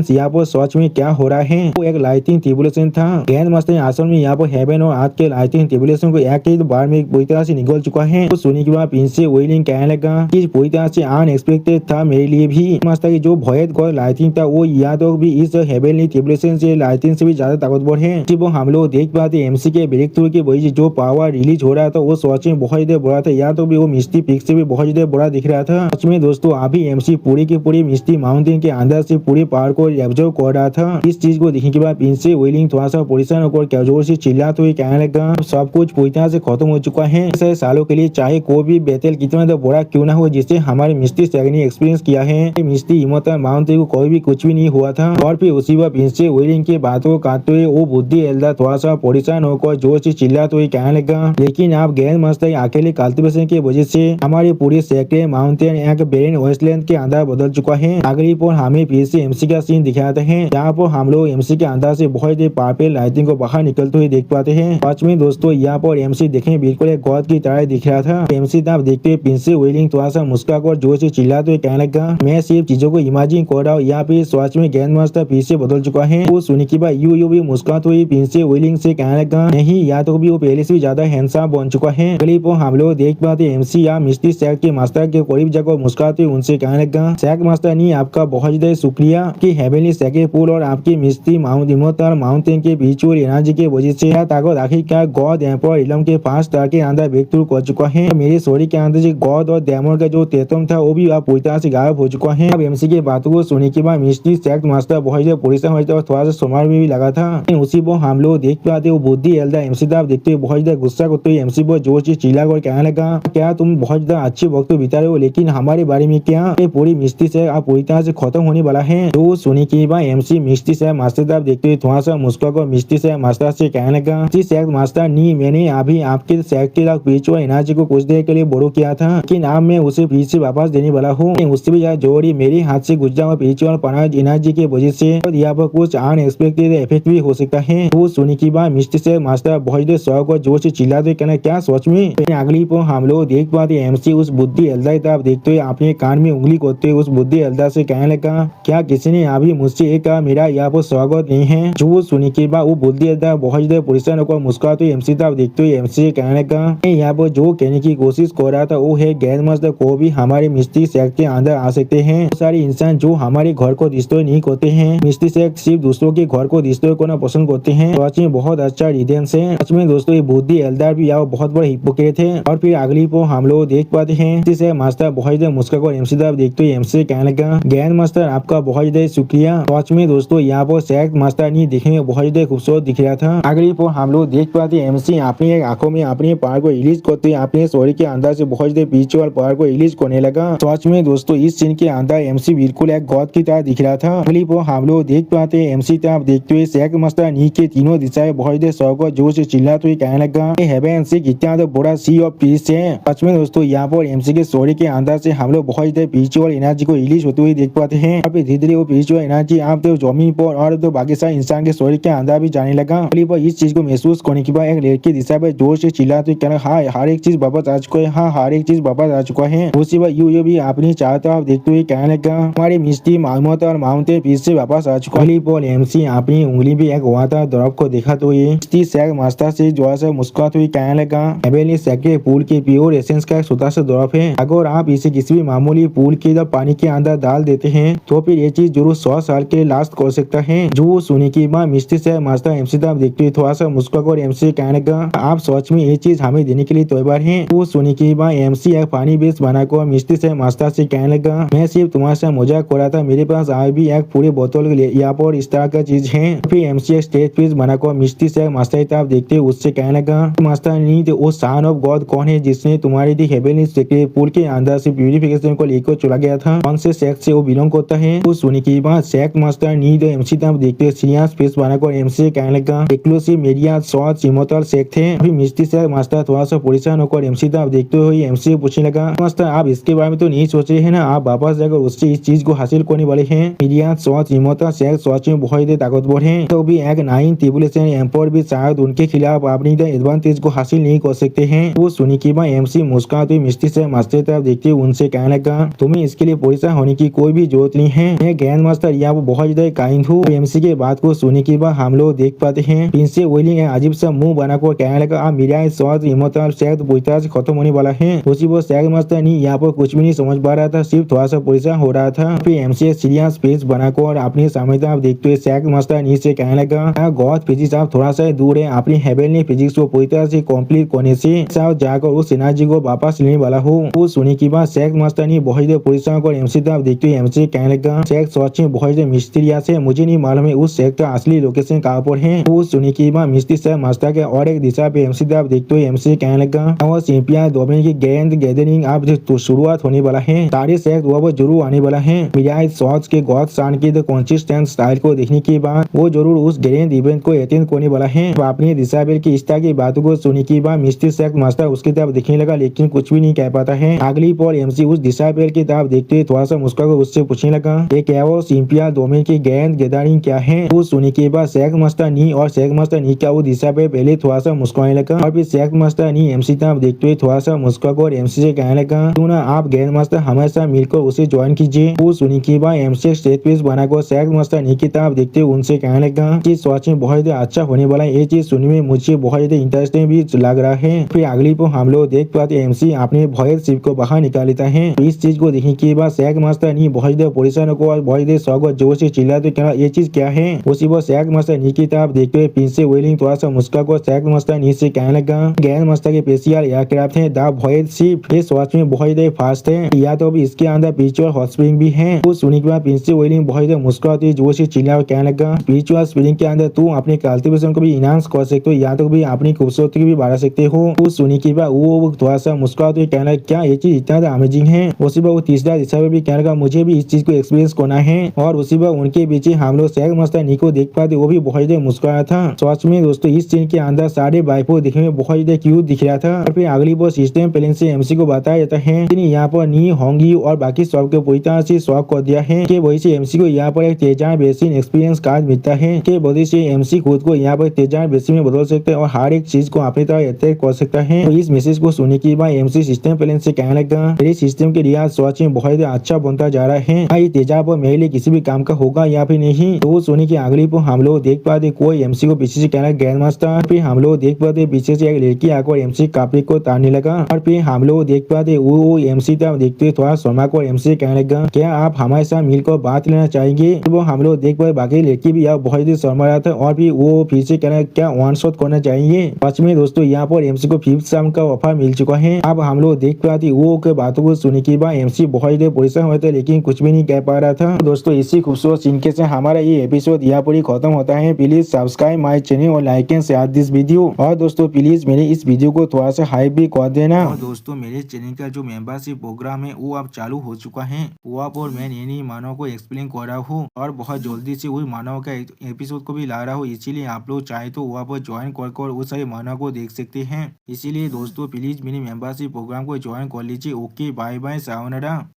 Speaker 1: यहाँ पर सच में क्या हो रहा है। वो एक लाइटिंग टेबुलेशन था। ग्रैंड मास्टर आश्रम में यहाँ पर हेवन और आज के लाइटिंग टेबुलेशन को एक ही बार में पूरी तरह से निकल चुका है। तो सुनने के बाद प्रिंस वेलिंग कहने लगा कि पूरी तरह से अनएक्सपेक्टेड था मेरे लिए भी। मास्टर की जो भयंकर लाइटिंग था वो या तो भी इस हेवनली टेबुलेशन से लाइटिंग से भी ज्यादा ताकतवर है। वो हम लोग देख पाते एमसी के ब्रेक थ्रू के वजह जो पावर रिलीज हो रहा था वो सच में बहुत ज्यादा बड़ा था, या तो भी वो मिस्टी पिक से भी बहुत ज्यादा बड़ा दिख रहा था। सच में दोस्तों अभी एमसी पूरी की पूरी मिस्टी माउंटेन के अंदर से पूरी पावर को एब्जॉर्ब कर रहा था। इस चीज को देखने के बाद प्रिंस वेलिंग थोड़ा सा परेशान होकर जोर से चिल्लाते हुए कहने लगा, सब कुछ पूरी तरह से खत्म हो चुका है। ऐसे सालों के लिए चाहे कोई भी बैटल कितना तो बड़ा क्यों ना हो जिसे हमारे मिस्टी सैग ने एक्सपीरियंस किया है, मिस्टी इमोटल माउंटेन को कोई भी कुछ भी नहीं हुआ था। और फिर उसी बार प्रिंस वेलिंग की बातों को काटते हुए वो बुद्धि एल्डर थोड़ा सा परेशान होकर जोर से चिल्लाते हुए कहने लगा, लेकिन आप ग्रैंड मास्टर अकेले कल्टीवेशन की वजह से हमारे पूरे सेक्रेट माउंटेन एक बेरन वेस्टलैंड के अंदर बदल चुका है। अगली पर हमें फिर से एमसी का सीन दिखाते हैं जहाँ पर हम लोग एमसी के अंदर से बहुत ही पार्पल लाइटिंग को बाहर निकलते हुए देख पाते हैं। सच में दोस्तों यहाँ पर एमसी देखने बिल्कुल एक गॉड की तरह दिख रहा था। एमसी तब देखते हुए प्रिंस वेलिंग थोड़ा सा मुस्कुराकर जोर से चिल्लाते हुए कहने लगा, मैं सिर्फ चीजों को इमेजिन कर रहा हूँ, यहाँ पे सच में ग्रैंड मास्टर फिर से बदल चुका है। वो सुनने के बाद यू भी मुस्कुराते हुए प्रिंस वेलिंग से कहने लगा, नहीं या तो भी वो पहले से भी ज्यादा हैंडसम बन चुका है। क्लिप हम लोग देख पाते एमसी या मिस्टी सैग के मास्टर के करीब जाकर मुस्कुराते हुए उनसे कहने लगा, सैग मास्टर नहीं आपका बहुत ज्यादा शुक्रिया कि हेवनली सैग पुल और आपकी मिस्टी इमोटल माउंटेन के विजुअल एनर्जी के वजह से ताकत आखिरकार गॉड एम्पर इलम के 5 स्टार के अंदर ब्रेक थ्रू कर चुका है। मेरे स्टोरी के अंदर जो गॉड और डेमन का जो तेतम था वो भी आप पूरी तरह से गायब हो चुका है। अब एमसी की बातों को सुनने के बाद मिस्टी सैग मास्टर बहुत ज्यादा परेशान हुआ था और थोड़ा सा सोमार में भी लगा था। उसी पर हम लोग देख पाते वो बुद्धि एल्डर एमसी तब देखते हुए बहुत ज्यादा गुस्सा करते हुए एमसी पर जोर से चिल्ला कर कहने लगा, क्या तुम बहुत ज्यादा अच्छे वक्त बिता रहे हो लेकिन हमारे बारे में क्या, ये पूरी मिस्टी से आप पूरी तरह से खत्म होने वाला है। तो सुनने के बाद एमसी मिस्टी से मास्टर तब देखते हुए थोड़ा सा मुस्कुराकर मिस्टी से मास्टर से कहने लगा, जी सैग मास्टर नहीं मैंने अभी आपके सैग के स्पिरिचुअल एनर्जी को कुछ देर के लिए बोरो किया था, लेकिन अब मैं उसे फिर से वापस देने वाला हूँ। उससे भी ज्यादा जोड़ी मेरे हाथ से गुजरा हुआ स्पिरिचुअल पनाज एनर्जी की वजह से यहाँ पर कुछ अनएक्सपेक्टेड इफेक्ट भी हो सकता है। तो सुनने के बाद मिस्टी से मास्टर बहुत शौक और जोर से चिल्लाते कहना, क्या सच में। अगली पर हम लोग देख पाते एमसी उस बुद्धि एल्डर की तरफ देखते हुए अपने कान में उंगली करते हुए उस बुद्धि एल्डर से कहने लगा, क्या किसी ने अभी मुझसे एक मेरा यहाँ पर स्वागत नहीं है। जो सुनने के बाद वो बुद्धि एल्डर बहुत ज्यादा परेशान होकर मुस्कुराते हुए एमसी तरफ देखते हुए एमसी से कहने लगा, यहाँ पर जो कहने की कोशिश कर रहा था वो है ग्रैंड मास्टर को भी हमारे मिस्टी सैग के अंदर आ सकते हैं। सारे इंसान जो हमारे घर को डिस्ट्रॉय नहीं करते हैं, मिस्टी सैग सिर्फ दूसरों के घर को डिस्ट्रॉय करना पसंद करते हैं। सच में बहुत अच्छा रीजंस है। सच में दोस्तों ये बुद्धि एल्डर भी यहाँ बहुत बड़ा हिपोक्रेट है। और फिर अगली को हम लोग देख पाते हैं मिस्टी सैग मास्टर बहुत ज्यादा मुस्कुराकर एमसी तरफ देखते हुए एमसी से कहने लगा, ग्रैंड मास्टर आपका बहुत ज्यादा शुक्रिया। सच में दोस्तों यहाँ पर सैग मास्टर नहीं दिखने में बहुत ज्यादा खूबसूरत दिख रहा था। अगली पर हम लोग देख पाते हैं एमसी अपनी आंखों में अपने पावर को रिलीज करते हुए अपने स्टोरी के अंदर से बहुत ज्यादा स्पिरिचुअल पावर को रिलीज करने लगा। सच में दोस्तों इस सीन के अंदर एमसी बिल्कुल एक गॉड की तरह दिख रहा था। अगली पर हम लोग देख पाते हैं एमसी तरफ देखते हुए सैग मास्टर नी के तीनों दिशाएं बहुत ज्यादा शौक और जोर से चिल्लाते हुए कहने लगा, हेवन से कितना तो बड़ा सी ऑफ पीस है। सच में दोस्तों यहाँ पर एमसी के स्टोरी के अंदर से हम लोग बहुत ज्यादा स्पिरिचुअल एनर्जी को रिलीज होते हुए देख पाते हैं। और फिर धीरे धीरे वो स्पिरिचुअल एनर्जी आप तो जमीन पर और तो बाकी सारे इंसान के स्टोरी के अंदर भी जाने लगा। अगली पर इस चीज को महसूस करने के बाद एक लड़की दिशा पर जोर से चिल्लाते हुए कहना, हाँ हर एक चीज वापस आ चुका है, हाँ हर एक चीज वापस आ चुका है। उसी बार यू भी अपनी चाहता देखते हुए कहने लगा, हमारी मिस्टी मालूमत और माउंटेन फिर से वापस आ चुका है। पर एमसी अपनी उंगली भी एक वाता द्रव को दिखाते हुए मिस्टी सैग मास्टर से जोर से मुस्कुराते हुए कहने लगा, हेवनली सैग के पूल के प्योर एसेंस का एक छोटा सा द्रव है। अगर आप इसे किसी भी मामूली पूल के पानी के अंदर डाल देते हैं तो फिर ये चीज जरूर 100 साल के लास्ट कर सकता है। जो सुनने के बाद मिस्टर से मास्टर एमसी साहब देखते हुए थोड़ा सा मुस्कुराकर एमसी कहने लगा, आप सच में ये चीज हमें देने के लिए तैयार हैं? वो सुनने के बाद एमसी एक पानी बेस बनाकर मिस्टर से मास्टर से कहने लगा, मैं सिर्फ तुम्हारे साथ मजाक कर रहा था, मेरे पास आज भी एक पूरी बोतल यहाँ पर इस तरह का चीज है। फिर एमसी एक स्टेज पीस बनाकर मिस्टर से मास्टर साहब देखते हुए उससे कहने लगा, मास्टर नीड वो सन ऑफ गॉड कौन है जिसने तुम्हारी दी हेवनली सेक्रेट पूल के अंदर से प्यूरिफिकेशन को लेकर चला गया था? कौन से सेक्स से वो बिलोंग करता है? वो सुनने के बाद सेक्स मास्टर नीड एमसी साहब देखते सीरियस फेस बनाकर एमसी कहने लगा, exclusive media shorts immortal sex थे। अभी मिस्टर से मास्टर थोड़ा सा परेशान होकर एमसी साहब देखते हुए एमसी पूछने लगा, मास्टर आप इसके बारे में तो नहीं सोच रहे हैं ना? आप वापस जाकर उससे इस चीज को हासिल करने वाले हैं। मीडिया शॉर्ट्स इमोर्टल सेक्स सच में बहुत ही ताकतवर है, तो भी एक 9 ट्रिबुलेशन एम्पायर भी शायद उनके खिलाफ अपनी एडवांटेज को हासिल नहीं कर सकते हैं। वो सुनी के बाद एमसी मुस्कुराते हुए मिस्टर से मास्टर तरफ देखते हुए उनसे कहने लगा, तुम्हें इसके लिए परेशान होने की कोई भी जरूरत नहीं है, मैं ग्रैंड मास्टर यहाँ बहुत ज्यादा काइंड हूँ। एमसी के बात को सुनने के बाद हम लोग देख पाते हैं प्रिंस वेलिंग अजीब सा मुंह बनाकर कहने लगा, आप मीडिया शॉर्ट्स इमोर्टल सेक्स पूरी तरह से खत्म होने वाला है। उसी वो सेक्स मास्टर नहीं यहाँ पर कुछ भी नहीं समझ पा रहा था, सिर्फ थोड़ा सा परेशान हो रहा था। फिर एमसी सीरियस फेस बनाकर अपने सामने तरफ देखते हुए सेक्स मास्टर नीचे कहने लगा, गॉड फिजिक्स आप थोड़ा सा दूर है, अपनी हेवनली फिजिक्स को पूरी तरह से कंप्लीट करने से साथ जाकर उस एनर्जी को वापस लेने वाला हो। वो सुनने के बाद सेक्स मास्टर ने बहुत परेशान कर एमसी तरफ देखते हुए एमसी कहने लगा, सेक्स सच में बहुत मिस्टीरियस है, मुझे नहीं मालूम है उस सेक्स का असली लोकेशन कहाँ पर है। वो सुनने के बाद मिस्टर से मास्टर के और एक दिशा पे एमसी तरफ देखते हुए एमसी कहने लगा, और चैंपियन डोमिनिक की गेंद गैदरिंग अब तो शुरुआत होने वाला है, सारे सेक्स वो जरूर आने वाला है। मीडिया शॉर्ट्स के गॉड सन की कंसिस्टेंट स्टाइल को देखने के बाद वो जरूर उस ग्रैंड इवेंट को अटेंड करने वाला है। तो अपनी दिशाबेल की इस तरह की बातों को सुनने के बाद मिस्टर सेक्स मास्टर उसकी तरफ देखने लगा, लेकिन कुछ भी नहीं कह पाता है। अगली पल एमसी उस दिशाबेल की तरफ देखते हुए थोड़ा सा मुस्कुराकर उससे पूछने लगा, ये क्या वो चैंपियन डोमिनिक की गेंद गैदरिंग क्या है? वो सुनने के बाद सेक्स मास्टर नी और सेक्स मास्टर नी क्या वो दिशाबेल पहले थोड़ा सा मुस्कुराने लगा, और फिर सेक्स मास्टर नी एमसी तरफ देखते हुए थोड़ा सा मुस्कुराकर एमसी से कहने लगा, क्यों ना आप ग्रैंड मास्टर हमेशा मिलकर उसे ज्वाइन कीजिए। वो सुनने के बाद एमसी स्टेज पीस बनाकर सेक्स मास्टर नी की तरफ देखते हुए उनसे कहने लगा कि सच में बहुत अच्छा होने वाला है, ये चीज सुनने में मुझे बहुत ज्यादा इंटरेस्टिंग भी लग रहा है। फिर अगली को हम लोग देख पाते एमसी अपने भॉयल शिप को बाहर निकाल लेता है। इस चीज को देखने के बाद सेक्स मास्टर नी बहुत ज्यादा परेशान होकर बहुत ज्यादा शौक और जोर से चिल्लाते कहना, ये चीज क्या है? उसी वो सेक्स मास्टर नी की तरफ देखते हुए प्रिंस वेलिंग थोड़ा सा मुस्कुराकर सेक्स मास्टर नी से कहने लगा, ग्रैंड मास्टर के स्पेशल एयरक्राफ्ट है द भॉयल शिप, ये सच में बहुत ज्यादा फास्ट है, या तो अभी इसके अंदर स्पिरिचुअल हॉट स्प्रिंग भी है। कुछ सुनने के बाद प्रिंस वेलिंग बहुत ज्यादा मुस्कुराते हुए जोर से चिल्ला और कहने लगा, स्पिरिचुअल स्प्रिंग के अंदर तू अपने कल्टीवेशन को भी इनहांस कर सकते हो, या तो भी अपनी खूबसूरती को भी बढ़ा सकते हो। कुछ सुनने के बाद वो थोड़ा सा मुस्कुराते हुए कहने लगा, क्या ये चीज इतना अमेजिंग है? उसी बार वो तीसरा दिशा में भी कहने लगा, मुझे भी इस चीज को एक्सपीरियंस करना है। और उसी बार उनके बीच हम लोग सेक्स मास्टर नी को देख पाते, वो भी बहुत ज्यादा मुस्कुराया था। सच में दोस्तों इस सीन के अंदर सारे वाइफो दिखने में बहुत ज्यादा क्यूट दिख रहा था। और फिर अगली बार सिस्टम प्लेन से एमसी को बताया जाता है कि यहाँ पर नी होंगी और बाकी सबको पूरी तरह से शॉक कर दिया है कि वही से एमसी को यहाँ पर एक तेजान बेसिन एक्सपीरियंस कार्ड मिलता है कि वजह से एमसी खुद को यहाँ पर तेजान बेसिन में बदल सकता है और हर एक चीज को अपनी तरह अटैक कर सकता है। तो इस मैसेज को सुनने के बाद एमसी सिस्टम प्लेन से कहने लगा, मेरे सिस्टम के रियाज सच में बहुत अच्छा बनता जा रहा है, ये तेजाब मेरे लिए किसी भी काम का होगा या फिर नहीं। तो सोने की अगली पर हम लोग देख पाते कोई एमसी को पीछे से कहना ग्रैंड मास्टर, फिर हम लोग देख पाते पीछे से एक लड़की आकर एमसी कापी को तारने लगा। और फिर हम लोग देख पाते वो एमसी तब देखते थोड़ा शर्मा को एमसी कहने लगा, क्या आप हमारे साथ मिलकर बात लेना चाहेंगे? तो वो हम लोग देख पाते बाकी लड़की भी यहाँ बहुत ही शर्मा रहा था, और भी वो फिर से कहना क्या वन शॉट करना चाहिए। सच में दोस्तों यहाँ पर एमसी को 5th शाम का ऑफर मिल चुका है। अब हम लोग देख पाते वो के बातों को सुनने के बाद एमसी बहुत ही परेशान हुआ था, लेकिन कुछ भी नहीं कह पा रहा था। दोस्तों इसी खूबसूरत सीन के से हमारा ये एपिसोड यहाँ पर ही खत्म होता है। प्लीज सब्सक्राइब माय चैनल और like and share this video. और दोस्तों प्लीज मेरे इस वीडियो को थोड़ा सा हाइप भी कर देना। और दोस्तों मेरे चैनल का जो मेंबरशिप प्रोग्राम है वो अब चालू हो चुका है। वो आप और मैं नई मानव को एक्सप्लेन कर रहा हूँ और बहुत जल्दी से वही मानव का एपिसोड को भी ला रहा हूँ, इसीलिए आप लोग चाहे तो वहाँ पर ज्वाइन कर उस सारे मानव को देख सकते हैं। इसीलिए दोस्तों प्लीज मेरे मेंबरशिप प्रोग्राम को ज्वाइन कर लीजिए। Okay bye bye sayonara.